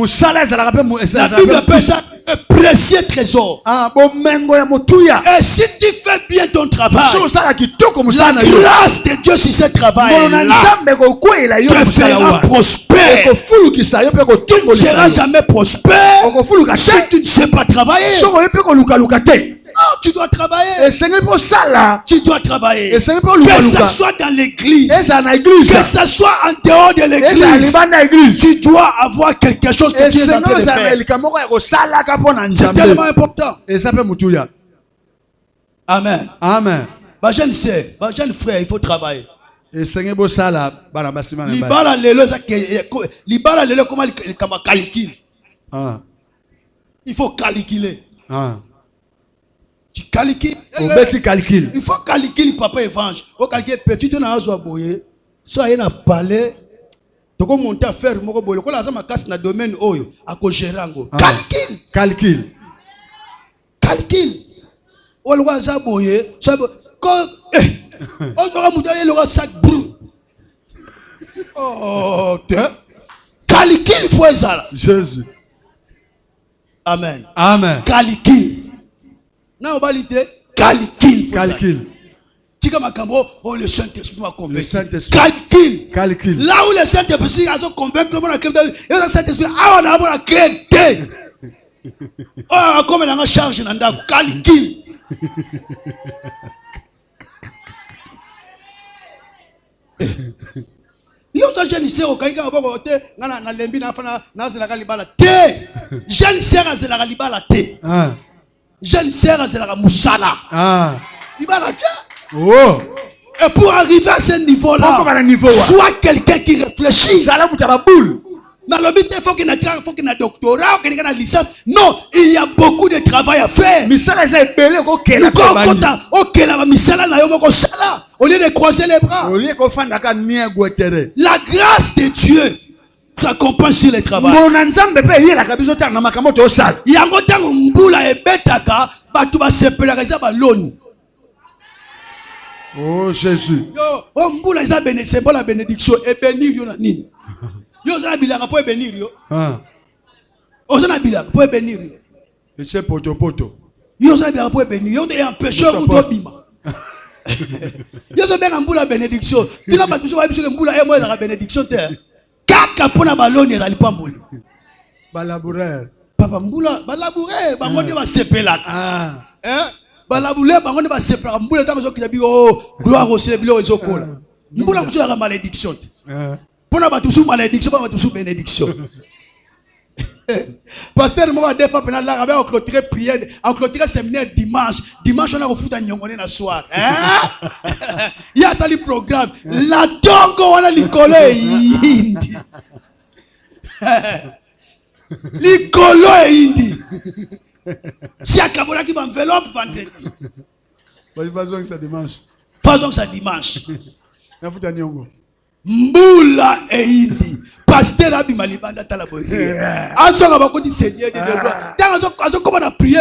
La Bible appelle ça un précieux trésor. Et si tu fais bien ton travail, la grâce de Dieu sur ce travail te fera prospère. Tu ne seras jamais prospère si tu ne sais pas travailler. Oh, tu dois travailler. Tu dois travailler. Que ce soit dans l'église, que ce soit en dehors de l'église, tu dois avoir quelque chose que tu es en train de faire. C'est tellement important. Amen. Amen. Ma jeune sœur, ma jeune frère, il faut travailler. Libala lelo comment il calcule. Il faut calculer. Tu calcules. Il faut calculer papa évangile. Il faut calculer petit on a besoin boyer. Ça y est na palais. Tu peux monter à faire moko boyer. Quand la zama casse na domaine oyo à ko gérango. Calcule. On le voit ça boyer. Ça quand on sera monter le sac brou. Oh, calcule faut ça. Jésus. Amen. Calcule. Non, calcule. Tika makambo, oh le Saint-Esprit m'a convaincu. Calcule. Là où le Saint-Esprit a convaincu, le Saint-Esprit a la clé. Oh, comme la charge nanda, calcule. Yo so jeune sœur au kaika boko te ngana na lembi na fana na zela kalibala te. Jeune sœur a zela kalibala te. Jeune sœur a zela musala. Libala te. Oh. Et pour arriver à ce niveau-là, sois quelqu'un qui réfléchit. Mais le but, il faut qu'il y ait un doctorat, qu'il y ait une licence. Non, il y a beaucoup de travail à faire. Au lieu de croiser les bras. La grâce de Dieu s'accompagne sur le travail. Oh Jésus. Oh mbula isa c'est la bénédiction et bénir yo na nini. Yo zana bilanga po bénir yo. O zana bilanga po bénir yo. Et c'est poto. Yo zana bilanga po bénir yo de empêcher ou to bima. Yo zo benga mbula bénédiction. Tina ba tuso ba biso mbula e mo za bénédiction te. Kaka pona baloni za lipamboli. Balaboureur. Papa mbula balaboureur ba ngode ba sepelaka. Balaboule bango ne ba separa mbula ta bazokila bi oh gloire au ciel bilo ezokola mbula muso ya malédiction pona ba tusu malédiction ba tusu bénédiction pasteur mo ba defa pena la ba clôturer prière en clôturer séminaire dimanche on a refuta nyongone na soir ya sali programme la dongo wana likolo indi likolo indi Si à Kavola qui m'enveloppe vendredi. Faisons que ça dimanche. Faisons que ça dimanche. Mboula et Indi. Pasteur Abi Malibanda Talaboy. Asonga bakoti Seigneur de gloire. Azo comment on a prié.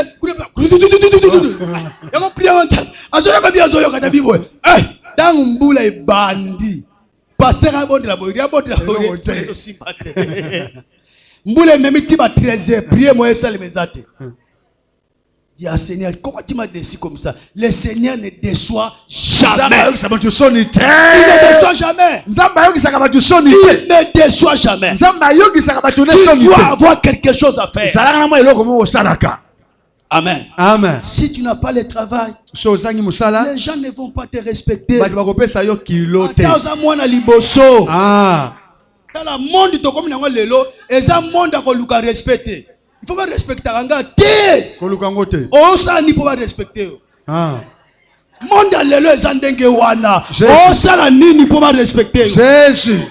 Yako prié en temps. Azo yako bien azo yako tabi boy. Eh, dans Mboula et bandi. Pasteur Abi Talaboy. Abi Talaboy. Mboula même ti ba 13h prier moi ça les mesate. Dis à Seigneur, comment tu m'as déçu comme ça? Le Seigneur ne déçoit jamais. Il ne déçoit jamais. Il ne déçoit jamais. Tu dois avoir quelque chose à faire. Amen. Amen. Si tu n'as pas le travail, les gens ne vont pas te respecter. Dans le monde, tu comme lelo, et ça monde à quoi respecter. Il faut pas respecter Ranga. Oh, ça n'y faut pas respecter. Monde à lelo, et ça n'dengue wana. Oh, ça la n'y faut pas respecter. Jésus.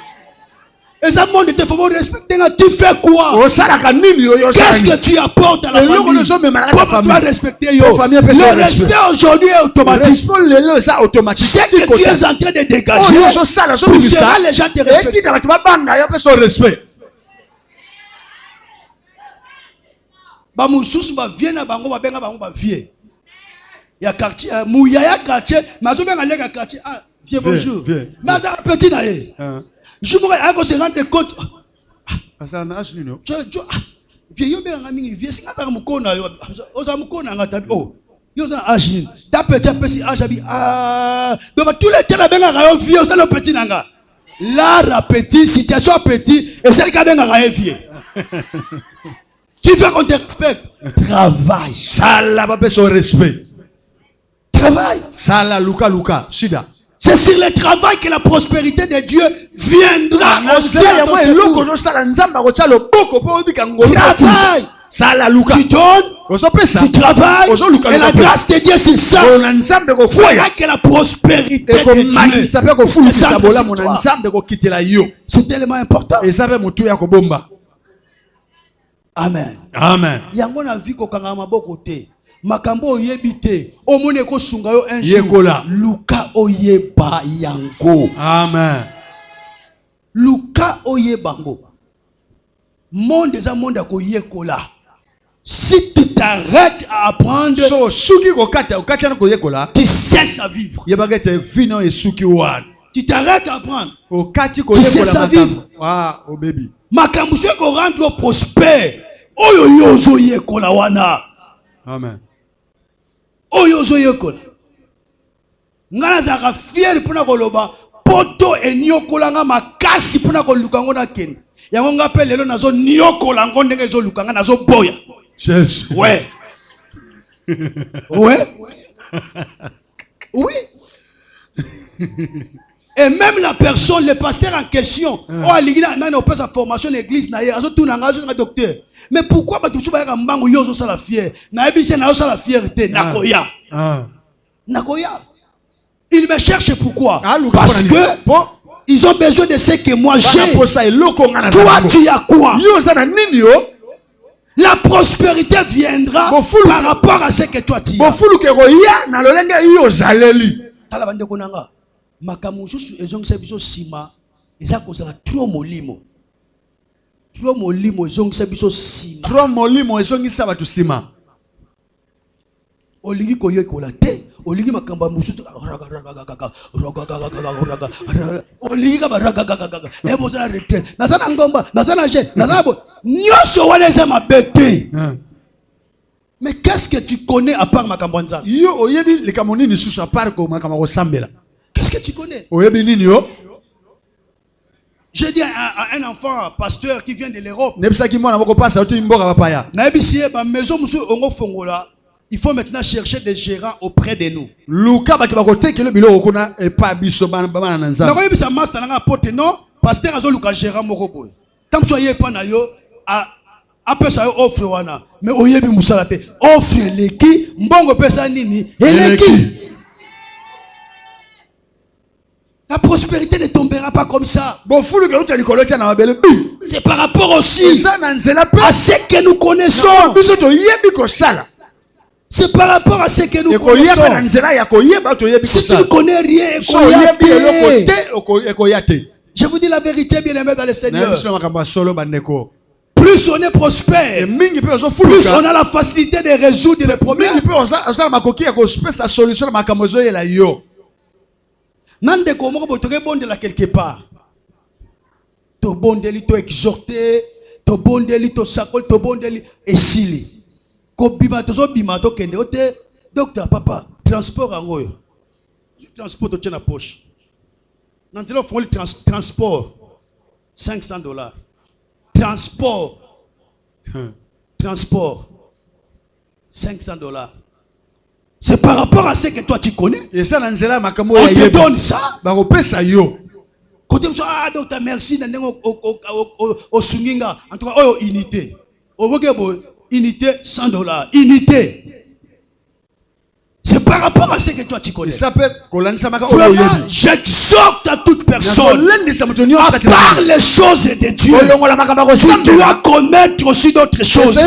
Et ça monde te faut pas respecter. Tu fais quoi? Qu'est-ce que tu apportes à la famille? Comment tu dois respecter? Le respect aujourd'hui est automatique. Ce que tu es en train de dégager, poussera les gens te respecter. Bamususu ba vie na bango ba benga bango ba vie. Ya quartier, mouya ya quartier, mazo benga lega quartier. Ah, viens bonjour. Mais ça petit na ye. Je me rends se rendre compte. Ça na âge nino. Viens yo benga mingi vie singa ta mukona yo. Oza mukona ngata oh. Yo za âge nino. Da petit âge abi ah. Donc tous les temps benga yo vie ça le petit nanga. Là petit, situation petit et celle qui benga yo vie. Tu veux qu'on te respecte? Travaille. Sala pas son respect. Travaille. Sala luka shida. C'est sur le travail que la prospérité de Dieu viendra aussi. Travaille. Sala luka. Tu donnes. Tu travailles. Et la grâce de Dieu c'est ça. Voilà que la prospérité de Dieu. C'est tellement important. Amen. Amen. Yango na vi ko kanga maboko te. Makambo oyebite. Omone ko sunga yo un jour. Luka oyeba yango. Amen. Luka oyebango. Monde des monde ko yekola. Si tu t'arrêtes à apprendre, tu cesses à vivre. Tu t'arrêtes à apprendre, tu cesses à vivre. Oh baby. Makambo ko rendre prospère. Oyo yozo yekola wana. Amen. Oyo yozo yekola. Ngana zaka fier puna koloba poto enyokola nga makasi puna koluka ngona kende. Yango ngape lelo nazo nyokola ngo ndenge zo lukanga nazo boya. Jésus. Ouais. Ouais. Oui. Et même la personne, le pasteur en question, oh, il a sa formation l'église, il a docteur. Mais pourquoi tu as la fière? La fierté, Nakoya. Nakoya. Il me cherche pourquoi? Parce que ils ont besoin de ce que moi j'ai. Toi, tu as quoi? La prospérité viendra par rapport à ce que toi tu as. Makamususu ezongisa biso sima eza kozala trop molimo ezongisa biso sima trop molimo ezongisa batu sima olingi koyekola te olingi makamba mususu olingi ka baragaga ebozala retraite nazana ngomba nazana je nazana bo nyoso wana eza mabete. Mais qu'est-ce que tu connais à part makambo nzambe? Yo oyebi likamoni ni susu à part ko makambo sambela. Qu'est-ce que tu connais? J'ai dit à un enfant, pasteur qui vient de l'Europe, il faut maintenant chercher des gérants auprès de nous. Non, pasteur a un gérant moroboy. Tant que soyez pas na yo, après ça offre wana, mais oyebi musalate offre leki, mbongo pesa nini, eleki. prospérité ne tombera pas comme ça. C'est par rapport aussi à ce que nous connaissons. C'est par rapport à ce que nous connaissons. Si tu ne connais rien, je vous dis la vérité, bien aimé dans le Seigneur. Plus on est prospère, plus on a la facilité de résoudre les problèmes. Nande komoko botoke bondela quelque part. To bondeli to exhorter, to bondeli to sakol, to bondeli esili. Ko bima to so bima to kende ote docteur papa transport angoyo. Transport to tient na poche. Nantelo font le transport $500. Transport $500. C'est par rapport à ce que toi tu connais. On te donne ça. Quand tu me dis, ah, docteur, merci. Au Sunginga, en tout cas, unité. Unité, $100. Unité. C'est par rapport à ce que toi tu connais. Vraiment, j'exhorte à toute personne. À part les choses de Dieu, tu dois connaître aussi d'autres choses.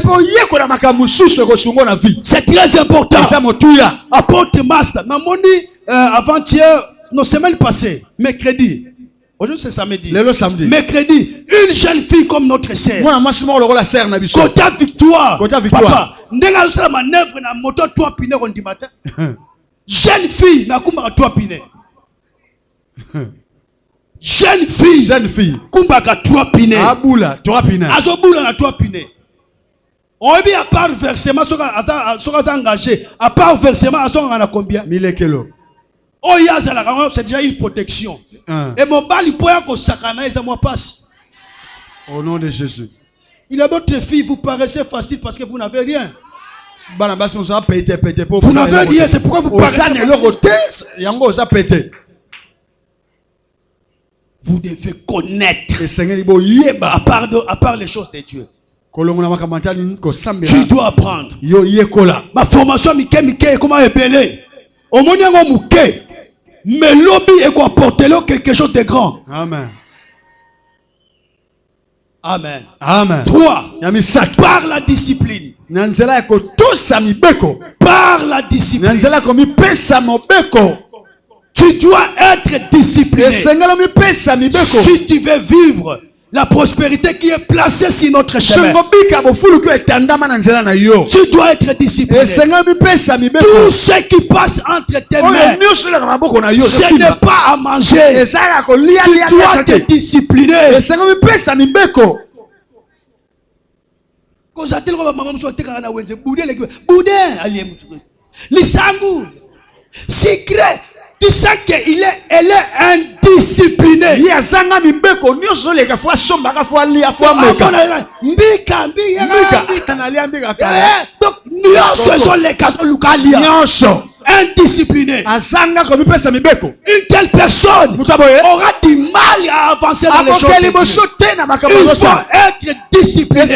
C'est très important. Apôtre Master, avant-hier, nos semaines passées, mercredi. Aujourd'hui c'est samedi. Mercredi, une jeune fille comme notre sœur. Kota Victoire. Papa, ndenga usala manœuvre na moto 3 pine on matin. Jeune fille na kumba 3 pine. Jeune fille. Kumba 3 pine. Abula 3 pine. Azobula na 3 pine. On est bien à part versement soka engagé. À part versement à son na combien? 1000 kilos. Oh, c'est déjà une protection. Et mon bal, il peut y sakana et ça moi passe. Au nom de Jésus. Il y a d'autres filles, vous paraissez facile parce que vous n'avez rien. Vous n'avez rien, c'est pourquoi vous paraissez facile. Vous devez connaître. À part les choses de Dieu. Tu dois apprendre. Ma formation, Mike, comment épeler? Au moins, mais lobby est quoi porter quelque chose de grand. Amen. Amen. Amen. 3. Par la discipline. Par la discipline. Tu dois être discipliné. Si tu veux vivre la prospérité qui est placée sur notre chemin, tu dois être discipliné. Tout ce qui passe entre tes mains, ce n'est pas à manger. Tu dois te discipliner. Secret. Tu sais qu'elle est indisciplinée. Indiscipliné. Une telle personne aura du mal à avancer dans les choses de Dieu. Il faut être discipliné.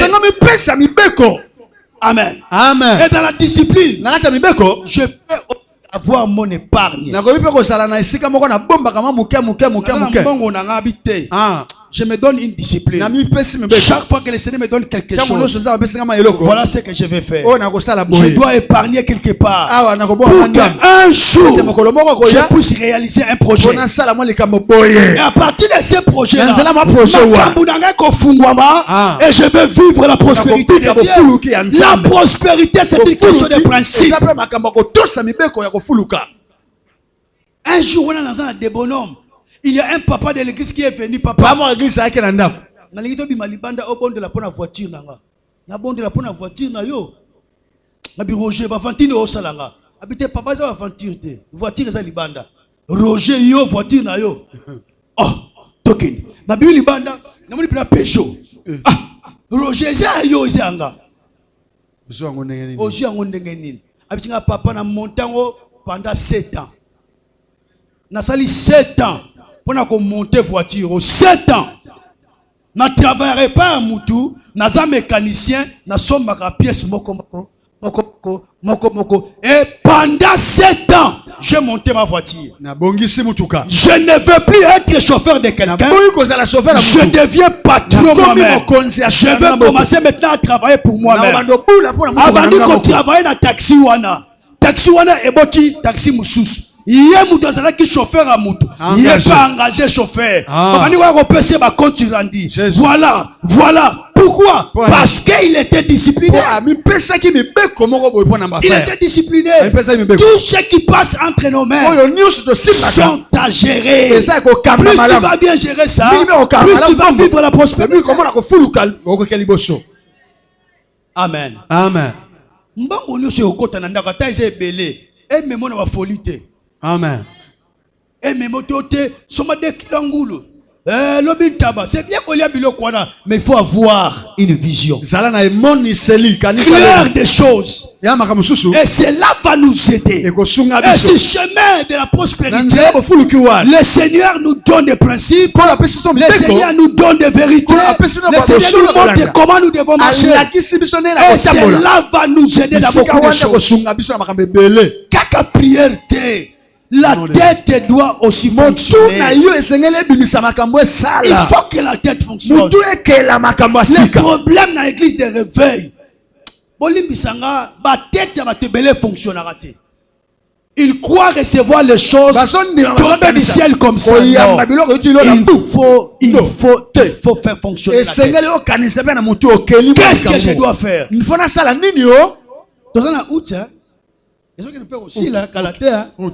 Amen. Amen. Et dans la discipline, je peux avoir mon épargne. Je me donne une discipline. Chaque fois que le Seigneur me donne quelque chose, voilà ce que je vais faire. Je dois épargner quelque part pour qu'un jour je puisse réaliser un projet. Et à partir de ce projet-là, et je vais vivre la prospérité de Dieu. La prospérité, c'est une question de principe. Un jour, on est dans un des bonhommes. Il y a un papa de l'église qui est venu, papa. Voiture na yo. Na bi Roger ba vantine o salanga. Habite papa za voiture voiture za libanda. Roger yo voiture na yo. Oh, token. Na bi libanda, na moni pena Peugeot. Ah, Roger za yo zanga. Ozu ango ndenge nini. Abitinga papa na montango pendant 7 ans. Na sali 7 ans. Pour monter voiture 7 ans. Na travaillerai pas à Moutou, na za mécanicien, na somme ma pièce moko Et pendant 7 ans, j'ai monté ma voiture. Je ne veux plus être chauffeur de quelqu'un. Je deviens patron moi-même. Je vais commencer maintenant à travailler pour moi-même. Avant de travailler dans taxi wana. Taxi wana eboti taxi mususu. Il y a un chauffeur à Moutou. Il n'est pas engagé chauffeur. Voilà. Pourquoi? Parce qu'il était discipliné. Il était discipliné. Tout ce qui passe entre nos mains sont à gérer. Plus tu vas bien gérer ça, plus tu vas vivre la prospérité. Amen. Amen. Amen. Et même autorité, c'est bien qu'on y a mais il faut avoir une vision claire des choses. Et cela va nous aider. Et ce chemin de la prospérité, le Seigneur nous donne des principes, le Seigneur nous donne des vérités, le Seigneur nous montre comment nous devons marcher. Et cela va nous aider dans beaucoup de choses. Kaka prière. La tête doit aussi fonctionner. Il faut que la tête fonctionne. Le problème dans l'église de réveil, il croit recevoir les choses tomber du ciel comme ça. Il faut faire fonctionner la tête. Qu'est-ce que je dois faire? Et ce qui nous fait aussi là, Calater, dans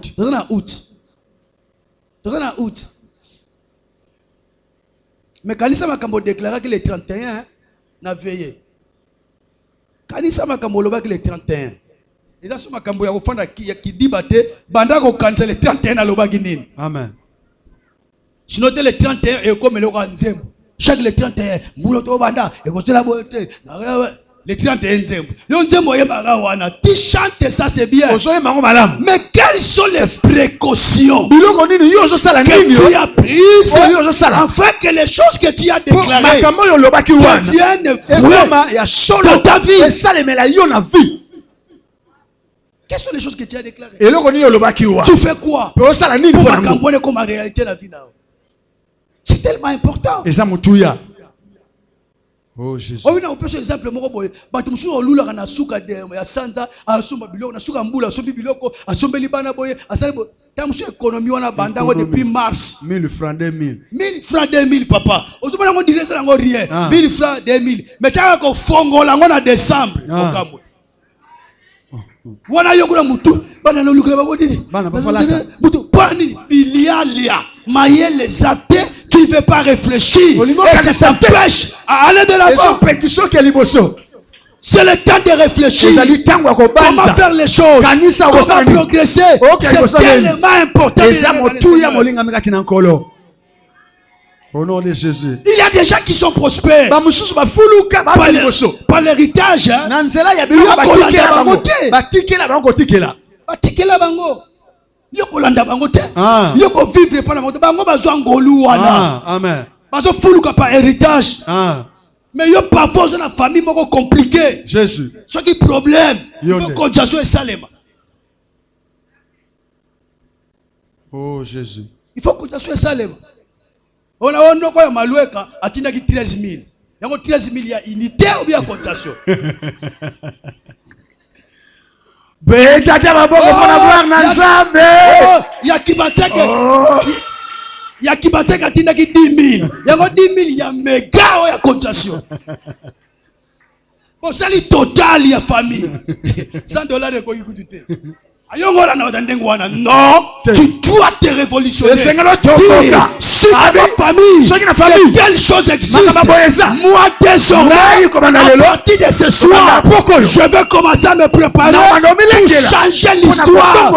un août. Mais Kanisa Makambo déclara que les 31 n'a veillé. Kanisa Makambo loba que les 31. Et ça, c'est Makambo Yarofanda qui dit batté, Bandako Kanisa les 31 à loba guinin. Amen. Je note les 31 et comme le Ranzem. Chaque les 31, Mouloto Banda, et comme la beauté. Les 31 zembo. Tu chantes ça, c'est bien. Mais quelles sont les précautions que tu as prises afin que les choses que tu as déclarées deviennent vraies dans ta vie? Quelles sont les choses que tu as déclarées? Tu fais quoi pour comme en réalité la vie là? C'est tellement important. Oh Jésus. On peut faire exemple moko batumsu olula na suka de ya sanza asomba biloko na suka mbula asombi biloko asombeli bana boye asali tamsu économie wana bandango depuis mars 1000 francs 2000 francs 2000 papa ozobana ngo diresa ngo rien 1000 francs 2000 metaka ko fongola ngo na décembre okabwe wana yokula mutu bana no lukula babodini bana bafalaka mutu pani bilialia mayele zaté. Tu ne veux pas réfléchir et ça t'empêche à aller de l'avant. C'est le temps de réfléchir. Comment faire les choses, comment progresser. C'est tellement important. Au nom de Jésus. Il y a des gens qui sont prospères par l'héritage. Yokolanda bango te yoko vivre par la montagne bango bazwa ngolu wana amen bazo fuluka par héritage mais yo parfois dans la famille moko compliqué Jésus ce qui problème il faut conjonction et salema. Oh Jésus, il faut conjonction et salema. On a onoko ya malueka atinda ki 13000 yango 13000 ya unité ou bien conjonction. Ya kibateka tinda ki 10 000 yango 10 000 ya mega o ya cotisation osali total ya famille $100 ko yikutute ayongola na ndengo wana non tu dois te révolutionner si ta famille telle chose existe moi désormais à partir de ce soir je vais commencer à me préparer pour changer l'histoire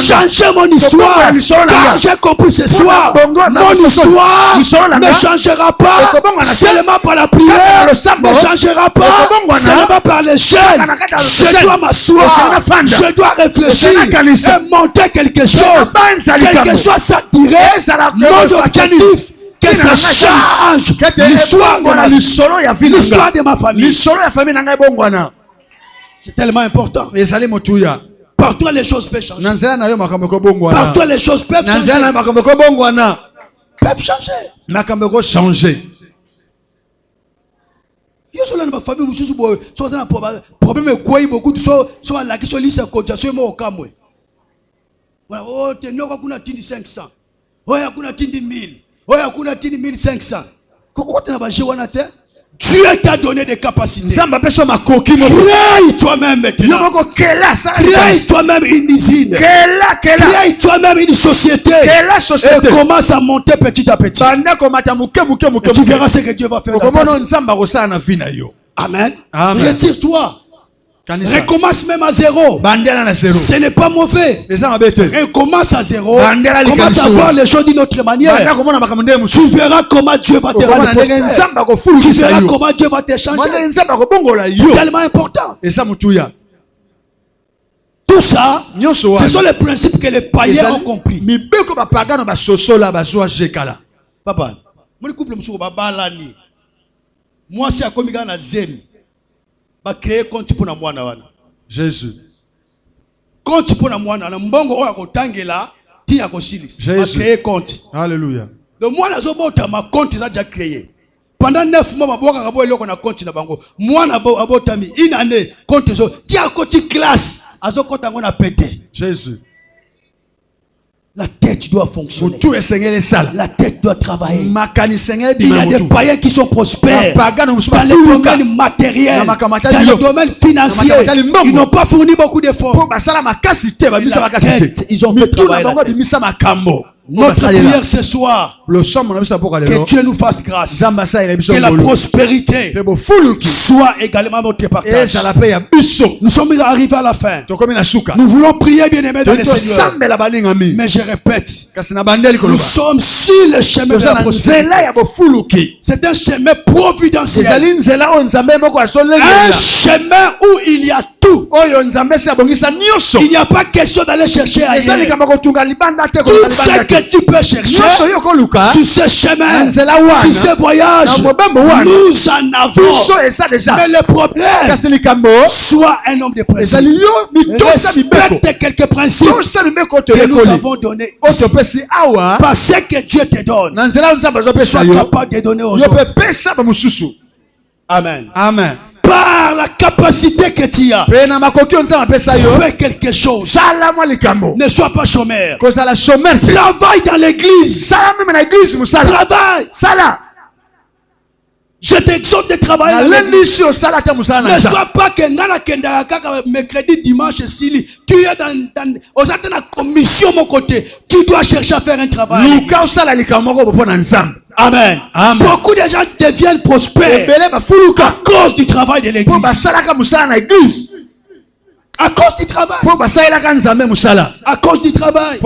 changer mon histoire car j'ai compris ce soir mon histoire ne changera pas seulement par la prière ne changera pas seulement par les chaînes. Je dois m'asseoir, je dois réfléchir et monter quelque chose, quelle que soit sa durée, mon objectif, que ça change l'histoire de ma famille. C'est tellement important. Par toi, les choses peuvent changer. Par toi, les choses peuvent changer. Peuvent changer. Il y a des familles qui ont des problèmes beaucoup de choses. Soit la question de l'issue, oh, tu n'as pas 500. Oh, tu n'as pas 1000. Oh, tu n'as pas 1500. Dieu t'a donné des capacités. Crée toi-même maintenant. Crée toi-même une usine. Crée toi-même une société. Et commence à monter petit à petit. Et tu verras ce que Dieu va faire. Amen. Retire-toi. Recommence même à zéro. Ce n'est pas mauvais. Recommence à zéro. Commence à voir les choses d'une autre manière. Tu verras comment Dieu va te rendre prospère. Tu verras comment Dieu va te changer. C'est tellement important. Tout ça, ce sont les principes que les païens ont compris. Papa, mon couple moi c'est à combien na zemi. Va créer compte pour na mwana wana. Jésus. Compte pour na mwana na mbongo oya kotangela ti ya kosilis. Va créer compte. Alléluia. Donc moi nazo bota ma compte ça déjà créé. Pendant 9 mois baboka kabo eloko na compte na bango. Mwana abotami une année compte zo ti a côté classe azo kota ngona pété. Jésus. La tête doit fonctionner. La tête doit travailler. Il y a des païens qui sont prospères dans le domaine matériel, dans le domaine financier. Ils n'ont pas fourni beaucoup d'efforts. Ils ont fait travailler la tête. Notre prière ce soir, que Dieu nous fasse grâce, que la prospérité soit également notre partage. Nous sommes arrivés à la fin. Nous voulons prier, bien-aimés dans le Seigneur. Mais je répète, nous sommes sur le chemin de la prospérité. C'est un chemin providentiel. Un chemin où il y a tout. Il n'y a pas question d'aller chercher ailleurs. Tout ce que tu peux chercher sur ce chemin, sur ce voyage, nous en avons. Mais le problème, sois un homme de principe. Respecte quelques principes que nous avons donnés ici. Parce que Dieu te donne, sois capable de donner aux autres. Amen. Amen. Par la capacité que tu as, fais quelque chose. Ne sois pas chômeur. Travaille dans l'église. Travaille. Je t'exhorte de travailler dans l'église. Ne sois pas que mercredi, dimanche, si tu es dans la commission mon côté. Tu dois chercher à faire un travail. Amen. Amen. Beaucoup de gens deviennent prospères à cause du travail de l'église. À cause du travail. À cause du travail.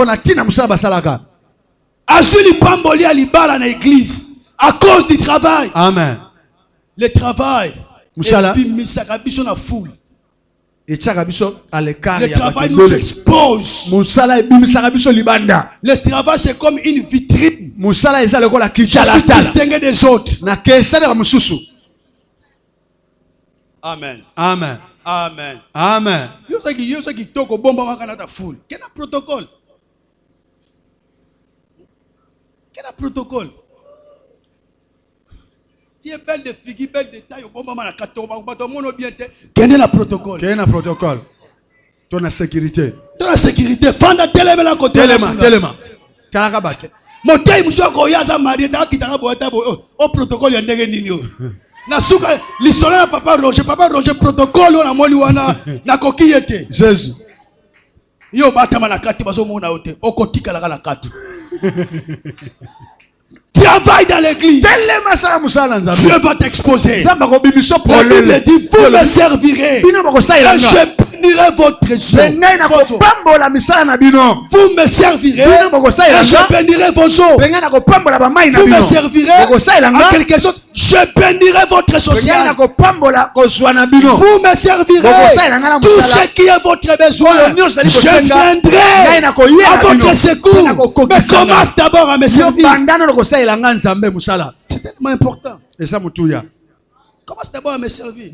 Azuli Pamboli à l'Ibala dans l'église. À cause du travail. Amen. Le travail. La foule. Le travail nous expose. Le travail c'est comme une vitrine. Je suis distingué des autres. Amen. Amen. Amen. Amen. Quel protocole? Quel protocole? Tu es belle de figure, belle de taille, au bon moment, quel est le protocole? Quel est le protocole? Ton la sécurité. Ton la sécurité. Fanda teleme la côté. Telema. Talakabak. Mon taille, monsieur, Goyaza Marie, au protocole, il y a des nino. Na suka, l'histoire de Papa Roger, protocole, on a moni wana, na kokiyete. Jésus. Yo batama la kati, baso mona ote, okotika la kati. Travaille dans l'église. Dieu va t'exposer. La Bible dit, vous me servirez. Et je bénirai votre sceau. Vous me servirez. Et je bénirai vos eaux. Vous me servirez à quelque chose. Je bénirai votre social. Vous me servirez. Tout ce qui est votre besoin. Je viendrai à votre secours. Mais commence d'abord à me servir. C'est tellement important. Commence d'abord à me servir.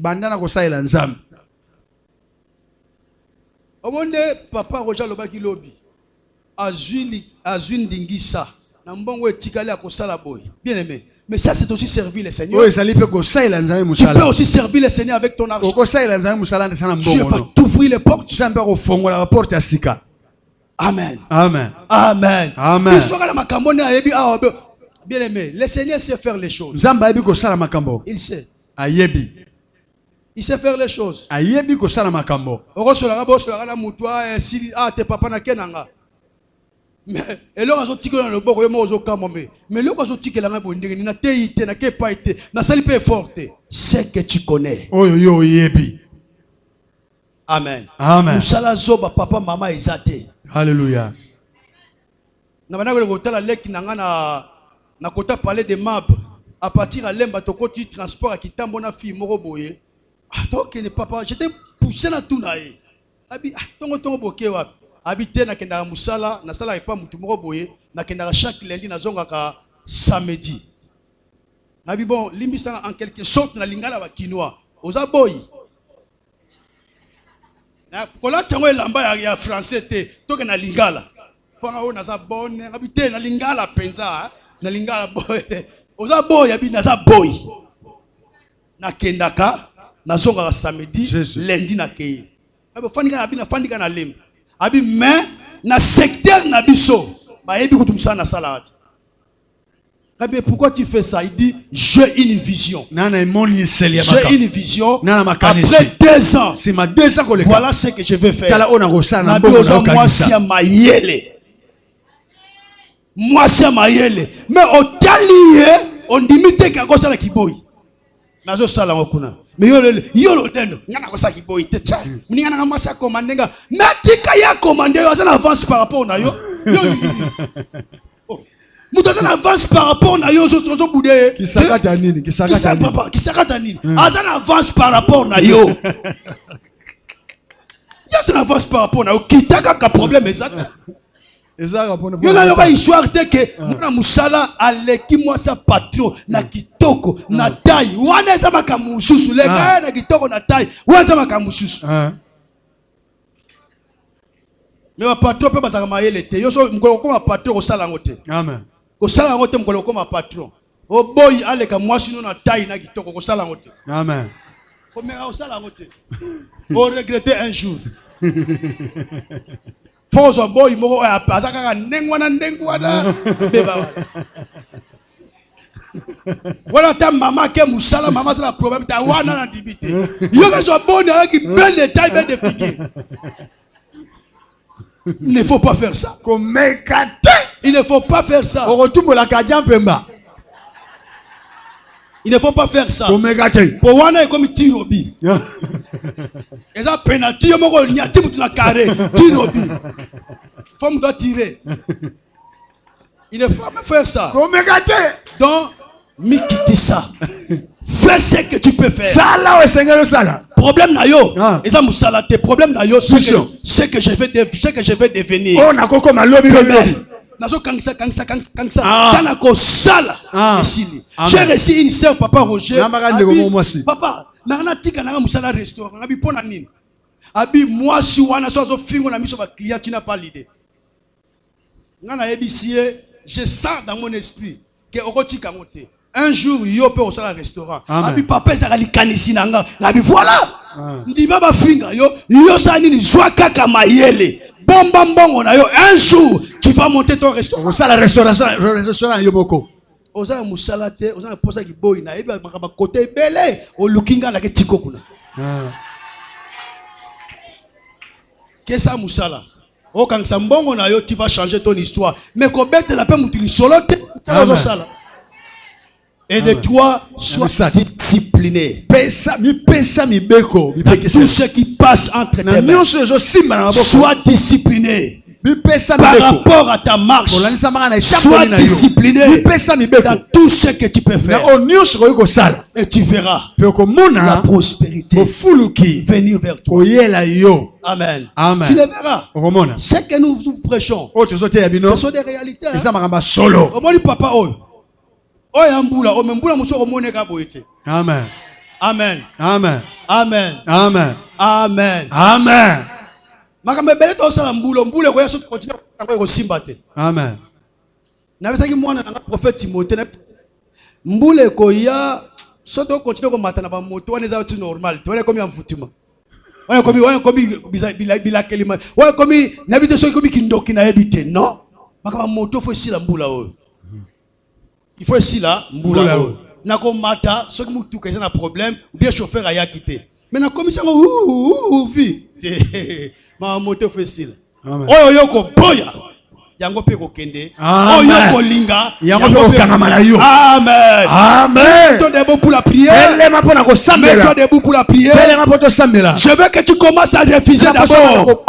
Omonde papa Roger Lobaki Lobi. Azwin Dingisa. Nambongo etikali akosala boy. Bien aimé. Mais ça c'est aussi servir le Seigneur. Tu peux aussi servir le Seigneur avec ton argent. Dieu va t'ouvrir les portes. Amen. Amen. Amen. Amen. Bien aimé, le Seigneur sait faire les choses. Il sait. Il sait faire les choses. Mais et là on tike dans le bord yo zo kamombe mais là on tike la ngabo ndenge na teite na kepa ite na sali pe forte c'est que tu connais. Oyo yebi. Amen. Amen. Musala zoba papa mama ezate. Alléluia. Na bana ko tala leki na kota parler de mabres à partir à lemba to koti transport à kitambo na fille moko boye. Ah donc ne papa j'étais poussé na tout na e. Abi tongo boke wa. Habité na kendara musala na sala epa mutu moko boye na kendara chaque lundi na zonga ka samedi. Nabi bon limbisa en quelque sorte na lingala ba kinois. Oza boy. Na kola tsango elamba ya français te toke na lingala. Pona o na za bonne habité na lingala penza na lingala boy. Oza boy abi na za boy. Na kendaka na zonga ka samedi lundi na keye. Abo fandika na bina fandika na lemba. Abi mais na secteur na biso ba yebi kutumsa na salade. Kabe pourquoi tu fais ça? Il dit j'ai une vision. J'ai une vision. Après 2 ans. Voilà ce que je vais faire. Moi c'est mayele. Mais au talier on dimite kakosa la kiboy. Nazo sala ngokuna. Mais yo lo deno ngana ko saki boy te cha mninga na masa commander nga matika ya commander yo ça avance par rapport na yo oh muto ça avance par rapport na yo zo boudé kisakata nini azana avance par rapport na yo ya ça avance par rapport na yo kitaka ka problème exact yo na yo ka histoire te que mona musala aleki moi sa patron na kitoko na taille wana za makamususu le gars na kitoko na taille wana za makamususu mais ba patron pe bazaka mayele te yo so mkolo ko ma patron ko sala ngote amen ko sala ngote mkolo ko ma patron o boy aleka mwasi no na taille na kitoko ko sala ngote amen ko mera ko sala ngote o regretter un jour. Fozo boy moko azaka ndengwana beba wala ta mama ke musala mama ça problème ta wana na dibité yo ka so bonne avec belle détail belle de figure. Il ne faut pas faire ça. Il ne faut pas faire ça. Il ne faut pas faire ça. Pour wana comme tirobi. Et ça penalty yo moko nya timu na carré tirobi. Femme doit tirer. Il ne faut pas faire ça. Donc mikiti ça. Fais ce que tu peux faire. Problème na yo. Et ça musala te problème na yo ce que je vais devenir. Oh na koko malobi bébé. Nazo kangsa tana ko sala esili. J'ai reçu une sœur papa Roger. Papa na tika na musala restaurant abi pona nini. Abi moi si wana so fingo na miso ba client qui n'a pas l'idée. Ngana ebisie je sens dans mon esprit que okotika ngote. Un jour yo pe au sala restaurant. Abi papa za likanisi nanga. Abi voilà. Ndima ba finga yo sa nini zwa kaka mayele. Bomba mbongo na yo un jour tu vas monter ton restaurant. Osala restaurant yo moko. Osala musala te, osala posa ki boy na eba makaba côté belé o lukinga na ke tiko kuna. Qu'est-ce ça musala? O quand ça mbongo na yo tu vas changer ton histoire. Mais ko bête la pe mutili solo te, ça va sala. Et de toi, sois discipliné. Tout ce qui passe entre tes mains, sois discipliné. Par rapport à ta marche, sois discipliné dans tout ce que tu peux faire. Et tu verras la prospérité venir vers toi. Amen. Amen. Tu le verras. Ce que nous prêchons, ce sont des réalités. Papa, oyambula omembula musoko moneka boyete. Amen. Amen. Amen. Amen. Amen. Amen. Amen. makambe bele to sala mbulo ko yeso continue ko simba te. Amen. Na besaki mwana na prophète Timothée na mbule ko ya soto continue ko matana ba moto wana za normal. Tole comme mfutuma. Wana komi bila kelima. Wana komi na bito so komi kindoki na ebite. Non. Makaba moto faut sila mbula o. Il faut sila mbula o. Na ko mata so ki mutu kaisa na problème ou bien chauffeur aya quitter. Mais na komi sango vi. Ma moto faut sila. Oyo yoko boya. Yango pe ko kende. Oyo ko linga. Yango pe ko kangamala yo. Amen. Amen. Mets-toi debout pour la prière. Mets-toi debout pour la prière. Je veux que tu commences à refuser d'abord.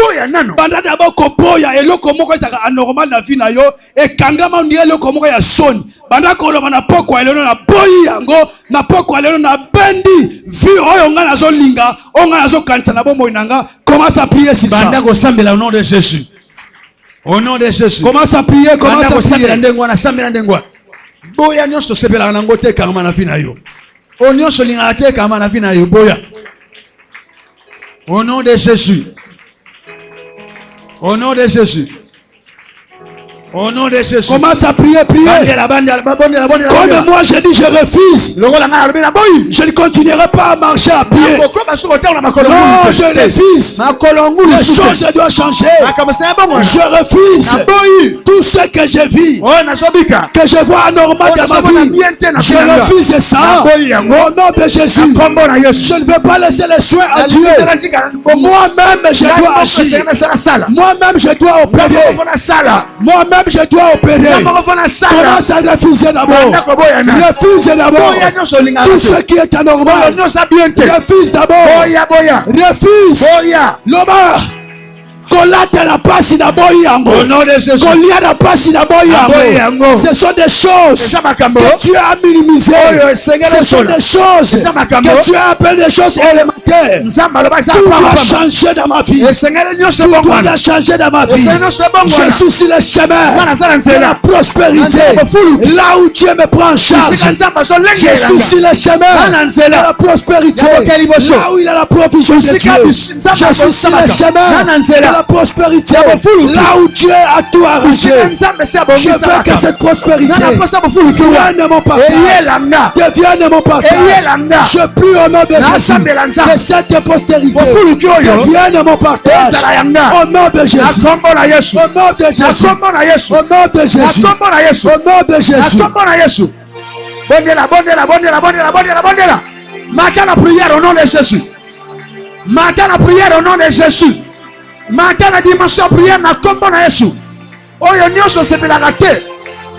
Banda d'abord ko boya eloko moko ezaka anormal na vie na yo et kangama ndi eloko moko ya son. Banda ko loba na poko eleno na boyi yango na poko eleno na bendi vie oyo nga nazo linga, onga nazo kanisa na bomoi nanga. Commence à prier sur ça. Banda ko sambela au nom de Jésus. Au nom de Jésus. Commence à prier, commence à prier. Boya nyonso sepela na ngote kama na fina yo. O nyonso linga te kama na fina yo boya. Au nom de Jésus. Au nom de Jésus. Au nom de Jésus. Commence à prier, prier. Comme moi je dis, je refuse. Je ne continuerai pas à marcher à pied. Non, je refuse. Les choses doivent changer. Je refuse tout ce que je vis, que je vois anormal dans ma vie. Je refuse ça. Au nom de Jésus. Je ne veux pas laisser les soins à Dieu. Moi-même, je dois agir. Moi-même, je dois opérer. Moi-même, je dois opérer. Commence à refuser d'abord. Refuse d'abord tout ce qui est anormal. Refuse d'abord. Refuse. Loba. Au nom de Jésus. Ce sont des choses que tu as minimisées. Ce sont des choses que tu as appelées des choses élémentaires. Tout doit changer dans ma vie. Tout doit changer dans ma vie. Je suis sur le chemin de la prospérité. Là où Dieu me prend en charge. Je suis sur le chemin de la prospérité. Là où il a la provision de Dieu. Je suis sur le chemin de la prospérité, là où Dieu a tout arrangé. Je veux que cette prospérité devienne mon partage. Devienne mon partage. Je prie au nom de Jésus que cette postérité devienne mon partage. Au nom de Jésus. Au nom de Jésus. Au nom de Jésus. Au nom de Jésus. Matin la prière au nom de Jésus. Matin la prière au nom de Jésus. Matin la dimension prière na kombo na Yesu. Oyo nyonso sepelaka te.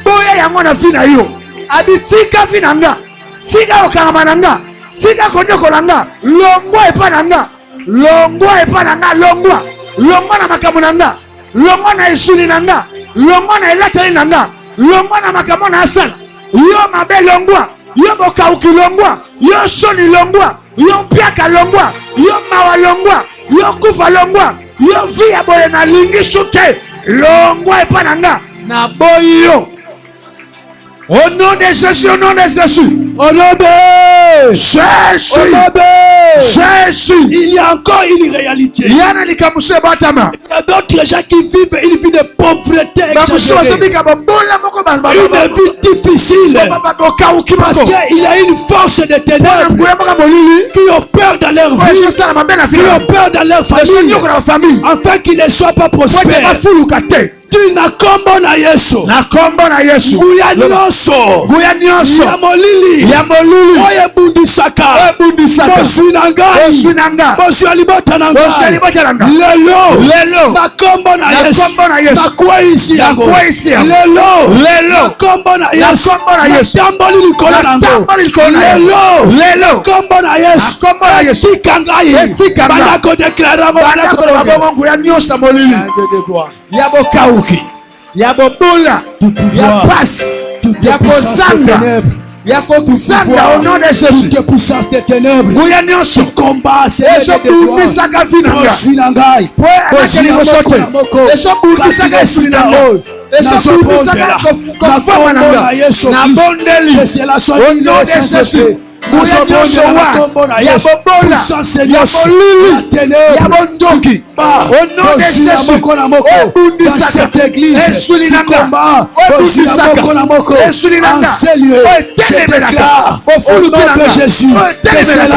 Boya yango na vie na yo. Abitika vie na nga. Sika okangama na nga. Sika konyokola nga. Longwa epa na nga. Longwa epa na nga. Longwa. Longwa na makambo na nga. Longwa na esuli na nga. Longwa na elateli na nga. Longwa na makambo na asala. Yo mabe longwa. Yo bokauki longwa. Yo soni longwa. Yo mpiaka longwa. Yo mawa longwa. Yo kufa longwa. Yo via boye na lingi sute longwa epa nanga na boyo. Au nom de Jésus, au nom de Jésus, au nom de Jésus, au nom de Jésus. Il y a encore une réalité. Il y a d'autres gens qui vivent une vie de pauvreté exagérée, une vie difficile, parce qu'il y a une force de ténèbres qui opère dans leur vie, qui opère dans leur famille, afin qu'ils ne soient pas prospères. Na kombo na Yesu. Na kombo na Yesu. Guya nyonso. Ya molili. Oye bundisaka. Bosui na ngai. Bosui alibota na ngai. Lelo. Na kombo na Yesu. Na kwesi yango. Lelo. Na kombo na Yesu. Tamboli likolo nango. Lelo. Kombo na Yesu. Tika ngai. Bandako deklara ngo. Guya nyonso molili. Yabo kauki, yabo bola, yabo passe, yabo sanga, yabo sanga au nom de Jésus. Toute puissance des ténèbres, tu combats ces ténèbres. cette église qui combat en ces lieux, je déclare au nom de Jésus que c'est là,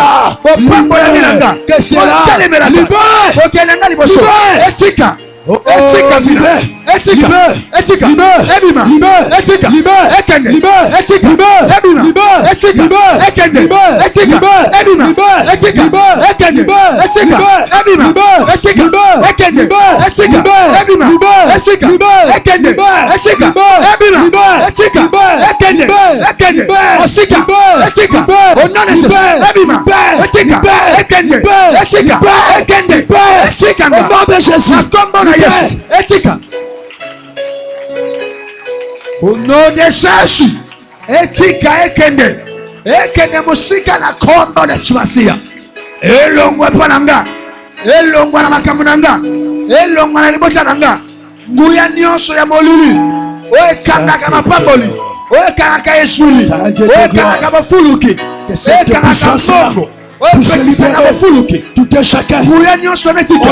que c'est là, au nom de Jésus, etika ekende, ekende musika na kombo na Masia. Elongwe pananga, elongwe na makamunanga, elongwe na libota nanga. Nguya nyonso ya molili, oekanga kama pamboli, oekanga esuli, oekanga bafuluki, oekanga songo. Tout est chacun. Au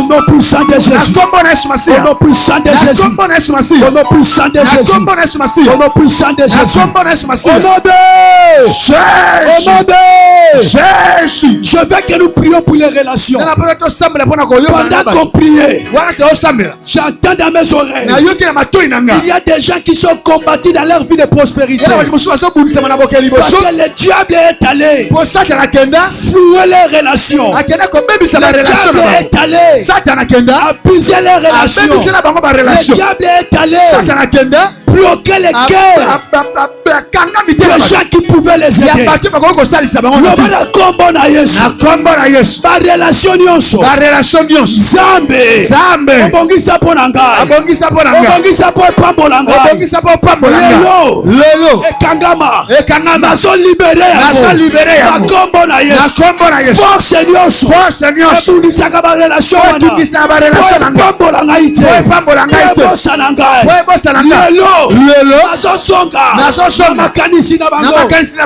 nom puissant de Jésus. Au nom puissant de Jésus. Au nom puissant de Jésus. Au nom puissant de Jésus. Au nom de Jésus. Je veux que nous prions pour les relations. Pendant qu'on priait, j'entends dans mes oreilles, il y a des gens qui sont combattus dans leur vie de prospérité. Parce que le diable est allé flouer les relations. Le diable est allé abuser les relations. Le diable est allé bloquer les cœurs des gens qui pouvaient les aider. Ma relation Zambe obongisa po pambolanga lelo ekangama nazo libere makombo na Yesu force nyonso ebundisaka ba relation wana pambolanga ite bosa nanga lelo nazosonga makanisi na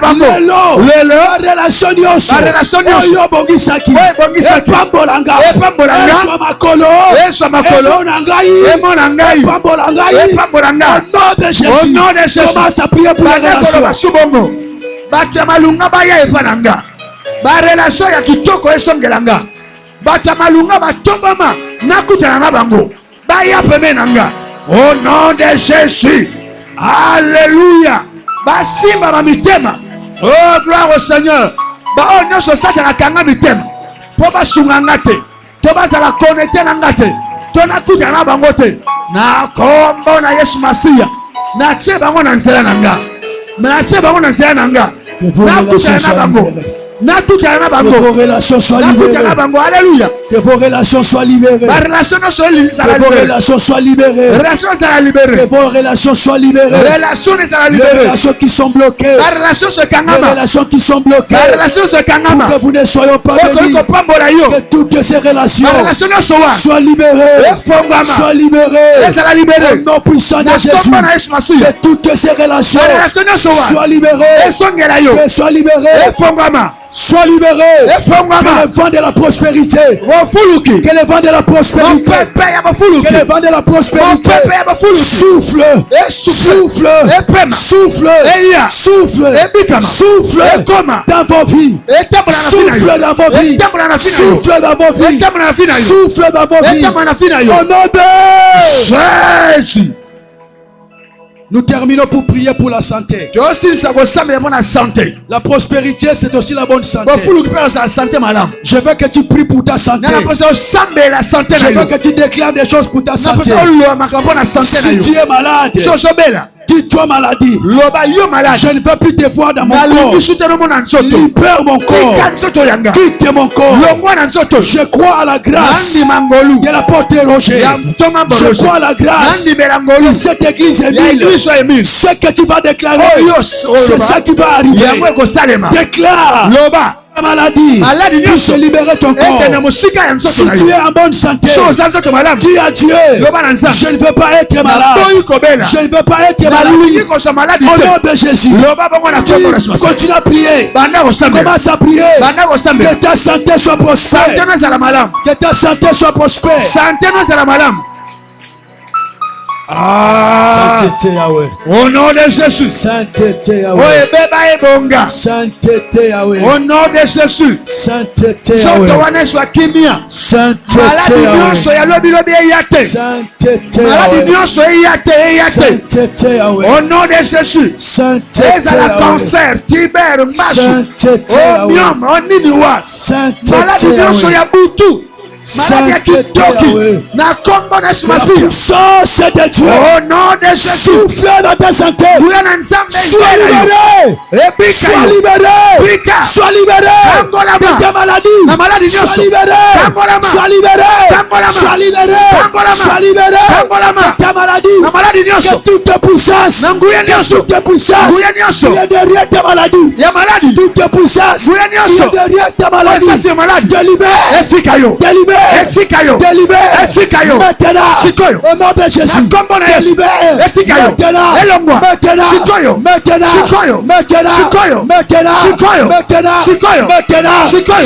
bango lelo relation nyonso oyo obongisaki epambolanga eswa makolo emona ngai au nom de Jésus commence à prier pour la relation. Bato ya malunga baya epananga ba relation ya kitoko esongelanga bato ya malunga batombama nakutana na bango baya peme nanga au nom de Jésus. Alléluia. Basimba ba mitema. Oh gloire au Seigneur. Ba onyoso satana kanga mitema po basunganga te to bazala connecté nanga te to nakutana na bango te na kombo na Yesu Masia na tie bango na nzela nanga na tie bango na nzela nanga na kutana na bango que vos relations soient libérées. Alléluia. Que vos relations soient libérées. Que vos relations soient libérées. Que vos relations soient libérées. Les relations qui sont bloquées. Les relations qui sont bloquées. Pour que vous ne soyez pas bénis. Que toutes ces relations soient libérées. Soient libérées. Au nom puissant de Jésus. Que toutes ces relations soient libérées. Que soient libérées. Sois libéré. Que le vent de la prospérité. Que le vent de la prospérité. Que le vent de la prospérité. Souffle. Souffle. Souffle. Souffle. Souffle dans vos vies. Souffle dans vos vies. Souffle dans vos vies. Souffle dans vos vies. Au nom de Jésus. Nous terminons pour prier pour la santé. La prospérité, c'est aussi la bonne santé. Je veux que tu pries pour ta santé. Je veux que tu déclares des choses pour ta santé. Si tu es malade, dis-toi maladie. Je ne veux plus te voir dans mon corps. Libère mon corps. Quitte mon corps. Je crois à la grâce de l'apôtre Roger. Je crois à la grâce de cette église Émile. Ce que tu vas déclarer, c'est ça qui va arriver. Déclare maladie puisse libérer ton corps. Si tu es en bonne santé, dis à Dieu, je ne veux pas être malade. Je ne veux pas être malade. Au nom de Jésus, continue à prier. Commence à prier. Que ta santé soit prospère. Que ta santé soit prospère. Sainteté Yahweh. Au nom de Jésus. Sainteté Yahweh. Sainteté Yahweh. Au nom de Jésus. Sainteté Yahweh. Sainteté Yahweh. Sainteté Yahweh. Sainteté Yahweh. Au nom de Jésus. Sainteté Yahweh. Cancer, tuber, Sainteté Yahweh. Sainteté Yahweh. La puissance de Dieu. Au nom de Jésus. Souffle dans ta santé. Sois libéré. Sois libéré. Sois libéré de ta maladie. Sois libéré. Sois libéré. Sois libéré. Sois libéré de ta maladie. Que toute puissance, qui est derrière ta maladie. Toute puissance qui est derrière ta maladie. Délibère. Maintenant, au nom de Jésus,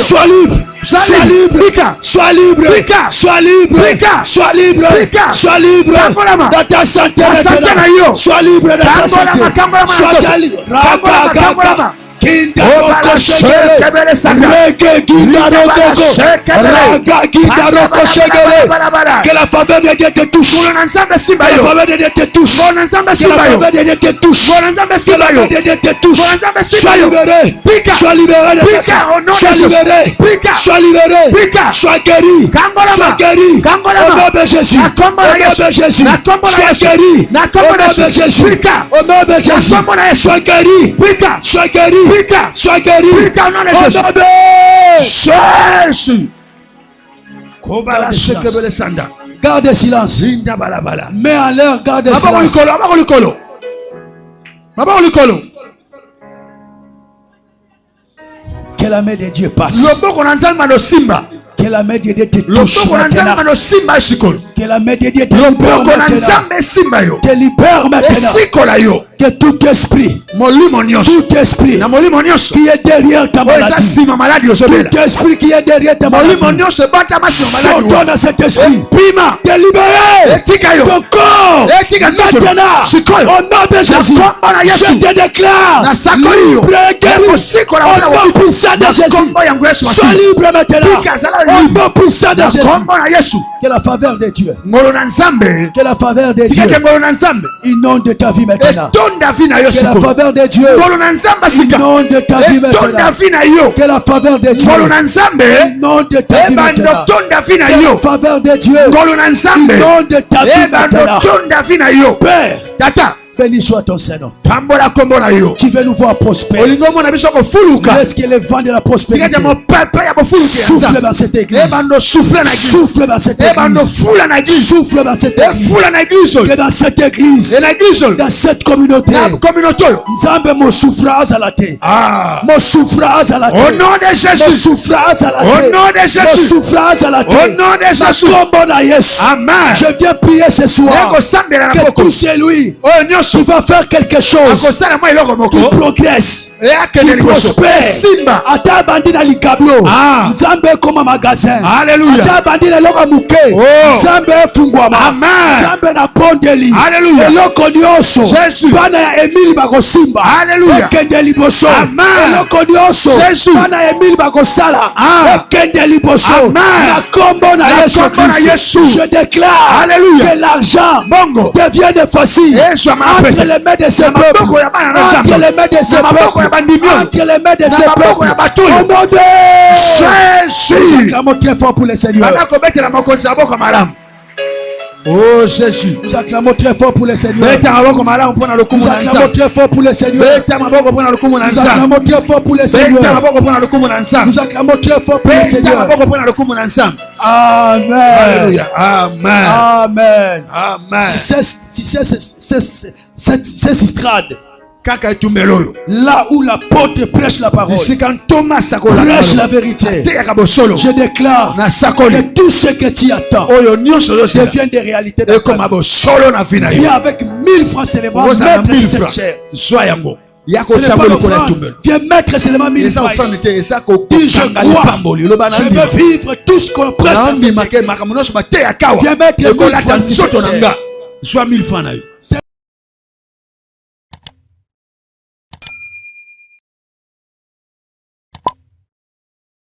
sois libre. Sois libre, sois libre, sois libre, sois libre, sois libre dans ta santé maintenant. Sois libre dans ta santé. Sois libre. Que la faveur de Dieu te touche. Que la faveur de Dieu te touche. Que la faveur de Dieu te touche. Que la faveur de Dieu te touche. Sois libéré. Sois libéré de ta santé. Sois libéré. Sois libéré. Sois guéri. Sois guéri. Au nom de Jésus. Au nom de Jésus. Sois guéri. Au nom de Jésus. Au nom de Jésus. Sois guéri. Sois guéri. Sois guéri. Au nom de Jésus. Garde silence. Mets en l'air, garde silence. Que la main de Dieu passe. Que la main de Dieu te touche maintenant. Que la main de Dieu te libère maintenant. Te libère maintenant. Que tout esprit qui est derrière ta maladie, tout esprit qui est derrière ta maladie, sortons dans cet esprit. Te libérer ton corps maintenant. Au nom de Jésus, je te déclare libre et guéri. Au nom puissant de Jésus, sois libre maintenant. Au nom puissant de Jésus. Que la faveur de Dieu, que la faveur de Dieu inonde ta vie maintenant. Que la faveur de Dieu inonde ta vie maintenant. Que la faveur de Dieu inonde ta vie maintenant. Que la faveur de Dieu inonde ta vie maintenant. Père, Tata, béni soit ton Seigneur. Tu veux nous voir prospérer. Laisse que le vent de la prospérité souffle dans cette église. Souffle dans cette église. Souffle dans cette église. Que dans cette église, dans cette communauté, Nzambe mo souffrance à la tête. Mo souffrance à la tête. Au nom de Jésus. Mo souffrance à la tête. Au nom de Jésus. Mo souffrance à la tête. Au nom de Jésus. Amen. Je viens prier ce soir que tout celui qui va faire quelque chose, qui progresse, qui prospère. Ata bandi na likablo, Nzambe koma magasin. Alléluia. Ata bandi na loka muke, Nzambe fungwama. Nzambe na pondeli. Alléluia. Eloko nyonso, bana ya Emile bakosimba. Alléluia. Ekende liboso. Eloko nyonso, bana ya Emile bakosala. Ekende liboso. Na kombo na Yesu. Je déclare que l'argent devienne facile entre les mains de ce peuple. Entre les mains de ce peuple. Entre les mains de ce peuple. Au nom de Jésus. Nous acclamons très fort pour le Seigneur. Oh Jésus. Nous acclamons très fort pour le Seigneur. Nous acclamons très fort pour le Seigneur. Nous acclamons très fort pour le Seigneur. Nous acclamons très fort pour le Seigneur. Amen. Amen. Amen. Si cette estrade Là où l'apôtre prêche la parole, prêche la vérité, je déclare que tout ce que tu attends devient des réalités. Viens avec 1000 francs seulement, mettre sur cette chair. Viens mettre seulement 1000 francs. Dis je crois, je veux vivre tout ce qu'on prêche dans cette église. Viens mettre 1000 francs sur cette chair.